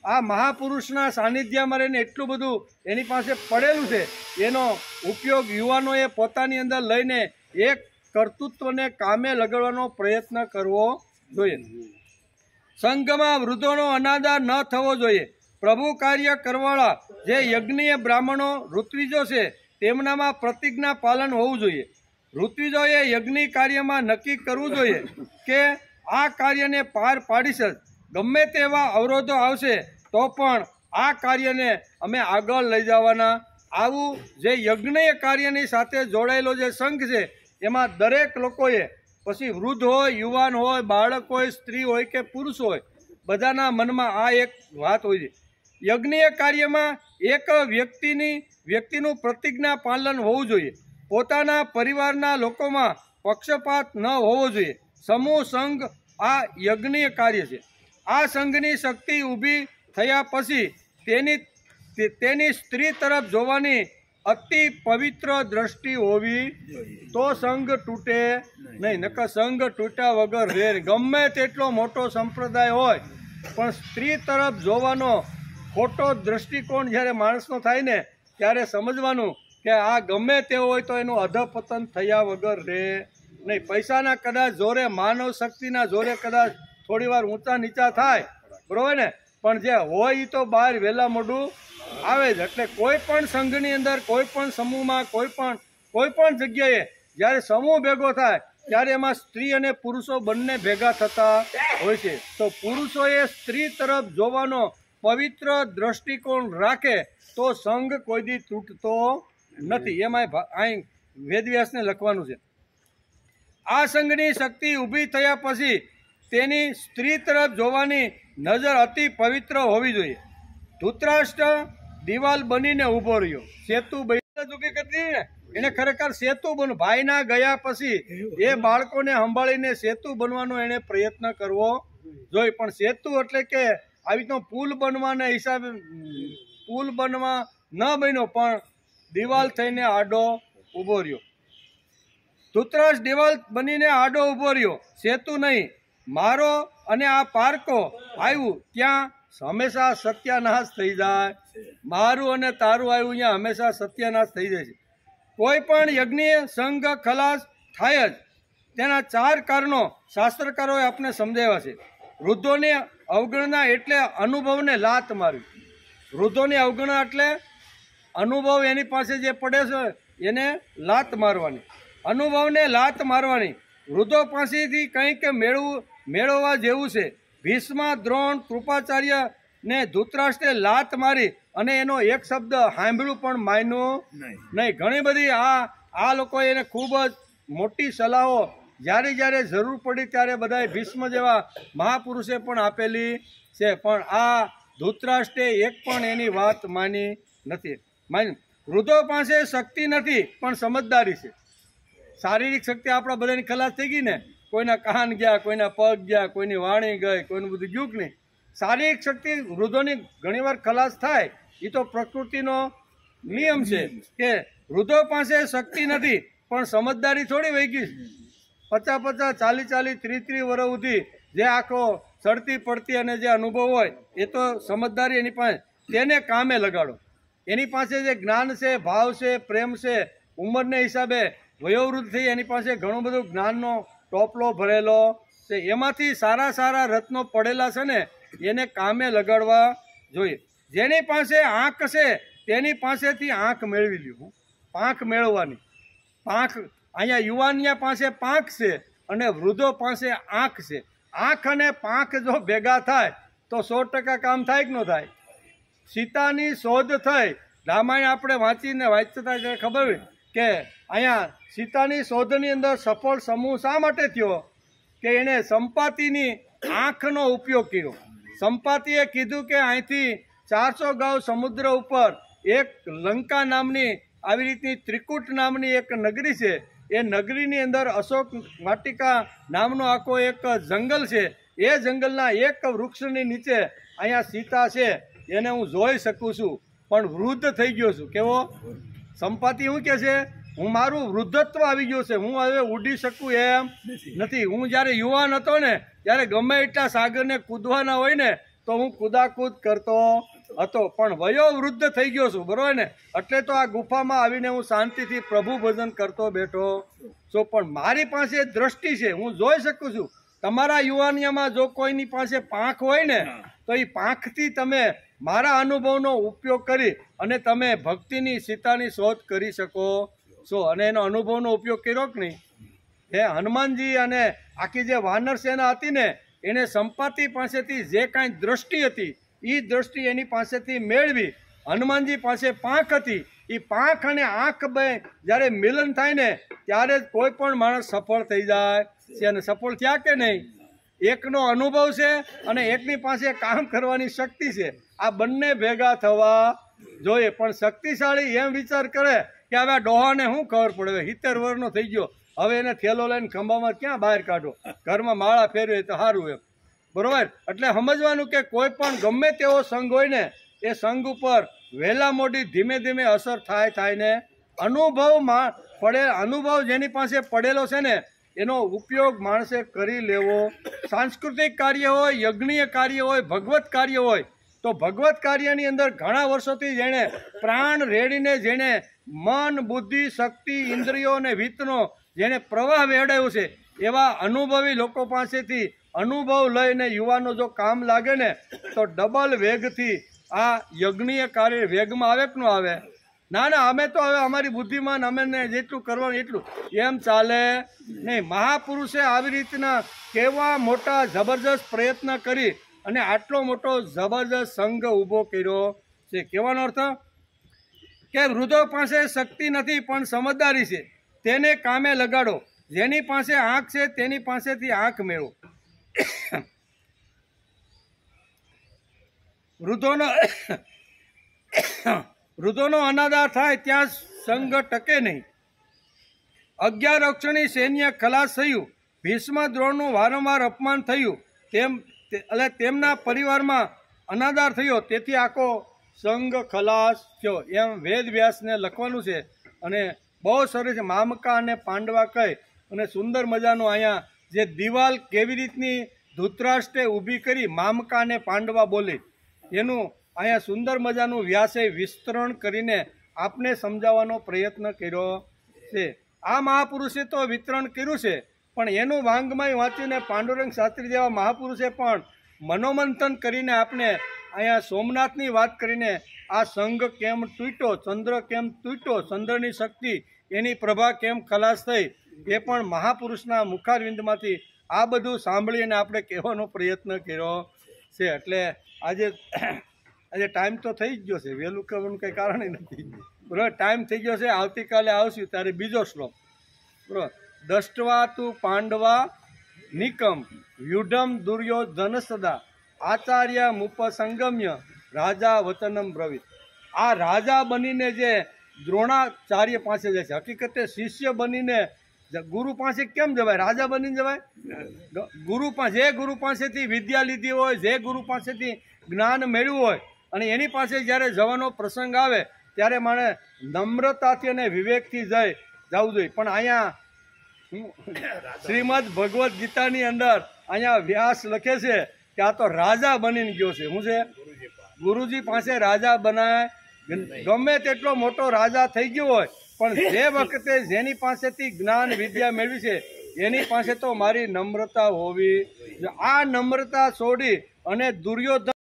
આ મહાપુરુષના સાનિધ્યમાં રહીને એટલું બધું એની પાસે પડેલું છે, એનો ઉપયોગ યુવાનોએ પોતાની અંદર લઈને એક કર્તૃત્વને કામે લગાડવાનો પ્રયત્ન કરવો જોઈએ. સંઘમાં વૃદ્ધોનો અનાદર ન થવો જોઈએ. પ્રભુ કાર્ય કરવાવાળા જે યજ્ઞીય બ્રાહ્મણો ઋત્વિજો છે તેમનામાં પ્રતિજ્ઞા પાલન હોવું જોઈએ. ઋત્વિજોએ યજ્ઞ કાર્યમાં નક્કી કરવું જોઈએ કે આ કાર્યને પાર પાડીશ જ. ગમે તેવા અવરોધો આવશે તો પણ આ કાર્યને અમે આગળ લઈ જવાના. આવું જે યજ્ઞીય કાર્યની સાથે જોડાયેલો જે સંઘ છે એમાં દરેક લોકોએ, પછી વૃદ્ધ હોય, યુવાન હોય, બાળક હોય, સ્ત્રી હોય કે પુરુષ હોય, બધાના મનમાં આ એક વાત હોય છે. યજ્ઞીય કાર્યમાં એક વ્યક્તિનું પ્રતિજ્ઞા પાલન હોવું જોઈએ. પોતાના પરિવારના લોકોમાં પક્ષપાત ન હોવો જોઈએ. સમૂહ સંઘ આ યજ્ઞીય કાર્ય છે. આ સંઘની શક્તિ ઊભી થયા પછી તેની સ્ત્રી તરફ જોવાની અતિ પવિત્ર દ્રષ્ટિ હોવી તો સંઘ તૂટે નહીં. નકર સંઘ તૂટ્યા વગર રહે. ગમે તેટલો મોટો સંપ્રદાય હોય પણ સ્ત્રી તરફ જોવાનો ખોટો દ્રષ્ટિકોણ જ્યારે માણસનો થાય ને ત્યારે સમજવાનું કે આ ગમે તેવો હોય તો એનું અધપતન થયા વગર રહે નહીં. પૈસાના કદાચ જોરે, માનવ શક્તિના જોરે કદાચ થોડી વાર ઊંચા નીચા થાય, બરોબર ને, પણ જે હોય એ તો બહાર વહેલા મોડું આવે જ. એટલે કોઈ પણ સંઘની અંદર, કોઈ પણ સમૂહમાં, કોઈ પણ જગ્યાએ જ્યારે સમૂહ ભેગો થાય ત્યારે એમાં સ્ત્રી અને પુરુષો બંને ભેગા થતા હોય છે. તો પુરુષોએ સ્ત્રી તરફ જોવાનો પવિત્ર દ્રષ્ટિકોણ રાખે તો સંઘ કોઈ દી તૂટતો નથી. એમાં અહીં વેદવ્યાસને લખવાનું છે. આ સંઘની શક્તિ ઊભી થયા પછી તેની સ્ત્રી તરફ જોવાની નજર અતિ પવિત્ર હોવી જોઈએ. ધૃતરાષ્ટ્ર દિવાલ બનીને ઊભો રહ્યો. સેતુ બની કરતી ને એને ખરેખર સેતુ બન, ભાઈના ગયા પછી એ બાળકોને સંભાળીને સેતુ બનવાનો એને પ્રયત્ન કરવો જોઈએ. પણ સેતુ એટલે કે આવી રીતનો પુલ બનવાના હિસાબે પુલ બનવા ન બન્યો, પણ દિવાલ થઈને આડો ઊભો રહ્યો. ધૃતરાષ્ટ્ર દિવાલ બનીને આડો ઊભો રહ્યો, સેતુ નહીં. મારો અને આ પારકો આવ્યું ત્યાં હંમેશા સત્યાનાશ થઈ જાય. મારું અને તારું આવ્યું અહીંયા હંમેશા સત્યાનાશ થઈ જાય છે. કોઈ પણ યજ્ઞ સંઘ ખલાસ થાય જ. તેના 4 કારણો શાસ્ત્રકારોએ આપણે સમજાવ્યા છે. વૃદ્ધોની અવગણના એટલે અનુભવને લાત મારવી. વૃદ્ધોની અવગણના એટલે અનુભવ એની પાસે જે પડે છે એને લાત મારવાની, અનુભવને લાત મારવાની. વૃદ્ધો પાસેથી કંઈક મેળવવા જેવું છે. ભીષ્મ, દ્રોણ, કૃપાચાર્ય ને ધૃતરાષ્ટ્રે લાત મારી અને એનો એક શબ્દ સાંભળ્યું પણ માન્યું નહીં. ઘણી બધી આ લોકોએ એને ખૂબ જ મોટી સલાહો જ્યારે જ્યારે જરૂર પડી ત્યારે બધાએ ભીષ્મ જેવા મહાપુરુષે પણ આપેલી છે. પણ આ ધૃતરાષ્ટ્રે એક પણ એની વાત માની નથી. વૃદ્ધો પાસે શક્તિ નથી પણ સમજદારી છે. શારીરિક શક્તિ આપણા બધાની ખલાસ થઈ ગઈ ને, કોઈના કાન ગયા, કોઈના પગ ગયા, કોઈની વાણી ગઈ, કોઈનું બધું ગયું નહીં. શારીરિક શક્તિ વૃદ્ધોની ઘણીવાર ખલાસ થાય, એ તો પ્રકૃતિનો નિયમ છે કે વૃદ્ધો પાસે શક્તિ નથી પણ સમજદારી થોડી વહી ગઈ. 50-50, 40-40, 30-30 વર્ષ સુધી જે આખો ચડતી પડતી અને જે અનુભવ હોય એ તો સમજદારી એની પાસે, તેને કામે લગાડો. એની પાસે જે જ્ઞાન છે, ભાવ છે, પ્રેમ છે, ઉંમરને હિસાબે વયોવૃદ્ધ થઈ એની પાસે ઘણું બધું જ્ઞાનનો ટોપલો ભરેલો છે. એમાંથી સારા સારા રત્નો પડેલા છે ને એને કામે લગાડવા જોઈએ. જેની પાસે આંખ છે તેની પાસેથી આંખ મેળવી લ્યો. પાંખ મેળવવાની. પાંખ અહીંયા યુવાનિયા પાસે પાંખ છે અને વૃદ્ધો પાસે આંખ છે. આંખ અને પાંખ જો ભેગા થાય તો 100% કામ થાય કે ન થાય? સીતાની શોધ થઈ, રામાયણ આપણે વાંચતા ખબર હોય કે અહીંયા સીતાની શોધની અંદર સફળ સમૂહ શા માટે થયો? કે એણે સંપાતિની આંખનો ઉપયોગ કર્યો. સંપાતિએ કીધું કે અહીંથી 400 ગાઉ સમુદ્ર ઉપર એક લંકા નામની આવી રીતની ત્રિકૂટ નામની એક નગરી છે. એ નગરીની અંદર અશોક વાટિકા નામનો આખો એક જંગલ છે. એ જંગલના એક વૃક્ષની નીચે અહીંયા સીતા છે, એને હું જોઈ શકું છું, પણ વૃદ્ધ થઈ ગયો છું. કેવો? સંપાતિ શું કહે છે? હું મારું વૃદ્ધત્વ આવી ગયું છે, હું હવે ઉડી શકું એમ નથી. હું જ્યારે યુવાન હતો ને ત્યારે ગમે એટલા સાગરને કૂદવાના હોય ને તો હું કૂદાકૂદ કરતો હતો, પણ વયો વૃદ્ધ થઈ ગયો છું, બરોબર ને? એટલે તો આ ગુફામાં આવીને હું શાંતિથી પ્રભુ ભજન કરતો બેઠો છું. પણ મારી પાસે દ્રષ્ટિ છે, હું જોઈ શકું છું. તમારા યુવાનિયામાં જો કોઈની પાસે પાંખ હોય ને તો એ પાંખથી તમે મારા અનુભવનો ઉપયોગ કરી અને તમે ભક્તિની સીતાની શોધ કરી શકો છો. અને એનો અનુભવનો ઉપયોગ કર્યો કે નહીં? એ હનુમાનજી અને આખી જે વાનર સેના હતી ને એને સંપાતિ પાસેથી જે કાંઈ દ્રષ્ટિ હતી એ દ્રષ્ટિ એની પાસેથી મેળવી. હનુમાનજી પાસે પાંખ હતી, એ પાંખ અને આંખ બે જ્યારે મિલન થાય ને ત્યારે જ કોઈ પણ માણસ સફળ થઈ જાય છે. અને સફળ થયા કે નહીં? એકનો અનુભવ છે અને એકની પાસે કામ કરવાની શક્તિ છે. આ બંને ભેગા થવા જોઈએ. પણ શક્તિશાળી એમ વિચાર કરે કે હવે આ ડોહાને શું ખબર પડે, 70 વર્ષનો થઈ ગયો, હવે એને થેલો લઈને ખંભામાં ક્યાં બહાર કાઢો, ઘરમાં માળા ફેરવે તો સારું એમ, બરોબર? એટલે સમજવાનું કે કોઈ પણ ગમે તેવો સંઘ હોય ને એ સંઘ ઉપર વહેલા મોડી ધીમે ધીમે અસર થાય ને અનુભવ જેની પાસે પડેલો છે ને એનો ઉપયોગ માણસે કરી લેવો. સાંસ્કૃતિક કાર્ય હોય, યજ્ઞીય કાર્ય હોય, ભગવત કાર્ય હોય, તો ભગવત કાર્યની અંદર ઘણા વર્ષોથી જેણે પ્રાણ રેડીને જેણે મન, બુદ્ધિ, શક્તિ, ઇન્દ્રિયો અને વિત્તનો જેણે પ્રવાહ વેડાયો છે એવા અનુભવી લોકો પાસેથી અનુભવ લઈને યુવાનો જો કામ લાગે ને તો ડબલ વેગથી આ યજ્ઞીય કાર્ય વેગમાં આવે કે ન આવે? ના, અમે તો હવે અમારી બુદ્ધિમાન અમને જેટલું કરવાનું એટલું એમ ચાલે નહીં. મહાપુરુષે આવી રીતના કેવા મોટા જબરજસ્ત પ્રયત્ન કરી અને આટલો મોટો જબરજસ્ત સંઘ ઊભો કર્યો છે. કહેવાનો અર્થ કે વૃદ્ધો પાસે શક્તિ નથી પણ સમજદારી છે, તેને કામે લગાડો. જેની પાસે આંખ છે તેની પાસેથી આંખ મેળવો. વૃદ્ધોનો અનાદર થાય ત્યાં સંઘ ટકે નહીં. 11 અક્ષરની સૈન્ય ખલાસ થયું. ભીષ્મ દ્રોણનું વારંવાર અપમાન થયું. તેમના પરિવારમાં અનાદર થયો, તેથી આખો સંઘ ખલાસ થયો. એમ વેદ વ્યાસને લખવાનું છે. અને બહુ સરસ છે. મામકા અને પાંડવા કહી અને સુંદર મજાનું અહીંયા જે દિવાલ કેવી રીતની ધૃતરાષ્ટ્રે ઊભી કરી મામકા અને પાંડવા બોલી એનું અહીંયા સુંદર મજાનું વ્યાસે વિસ્તરણ કરીને આપને સમજાવવાનો પ્રયત્ન કર્યો છે. આ મહાપુરુષે તો વિતરણ કર્યું છે, પણ એનું વાંગમય વાંચીને પાંડુરંગ શાસ્ત્રી જેવા મહાપુરુષે પણ મનોમંથન કરીને આપણે અહીંયા સોમનાથની વાત કરીને આ સંઘ કેમ તૂટ્યો, ચંદ્ર કેમ તૂટ્યો, ચંદ્રની શક્તિ એની પ્રભા કેમ ખલાસ થઈ એ પણ મહાપુરુષના મુખારવિંદમાંથી આ બધું સાંભળીને આપણે કહેવાનો પ્રયત્ન કર્યો છે. એટલે આજે ટાઈમ તો થઈ જ ગયો છે, વહેલું કરવાનું કંઈ કારણ નથી. બરાબર, ટાઈમ થઈ ગયો છે. આવતીકાલે આવશું ત્યારે બીજો શ્લોક. બરાબર, દષ્ટવા તું પાંડવા નિકમ વ્યુઢમ દુર્યોધન સદા આચાર્ય મુપસંગમ્ય રાજા વચનમ બ્રવીત. આ રાજા બનીને જે દ્રોણાચાર્ય પાસે જાય છે, હકીકતે શિષ્ય બનીને ગુરુ પાસે કેમ જવાય? રાજા બનીને જવાય. જે ગુરુ પાસેથી વિદ્યા લીધી હોય, જે ગુરુ પાસેથી જ્ઞાન મેળવ્યું હોય અને એની પાસે જ્યારે જવાનો પ્રસંગ આવે ત્યારે માણે નમ્રતાથી અને વિવેકથી જવું જોઈએ. પણ અહીંયા શ્રીમદ ભગવદ્ ગીતાની અંદર અહીંયા વ્યાસ લખે છે કે આ તો રાજા બનીને ગયો છે. શું છે? ગુરુજી પાસે રાજા બનાય. ગમે તેટલો મોટો રાજા થઈ ગયો હોય પણ જે વખતે જેની પાસેથી જ્ઞાન વિદ્યા મેળવી છે એની પાસે તો મારી નમ્રતા હોવી. આ નમ્રતા છોડી અને દુર્યોધન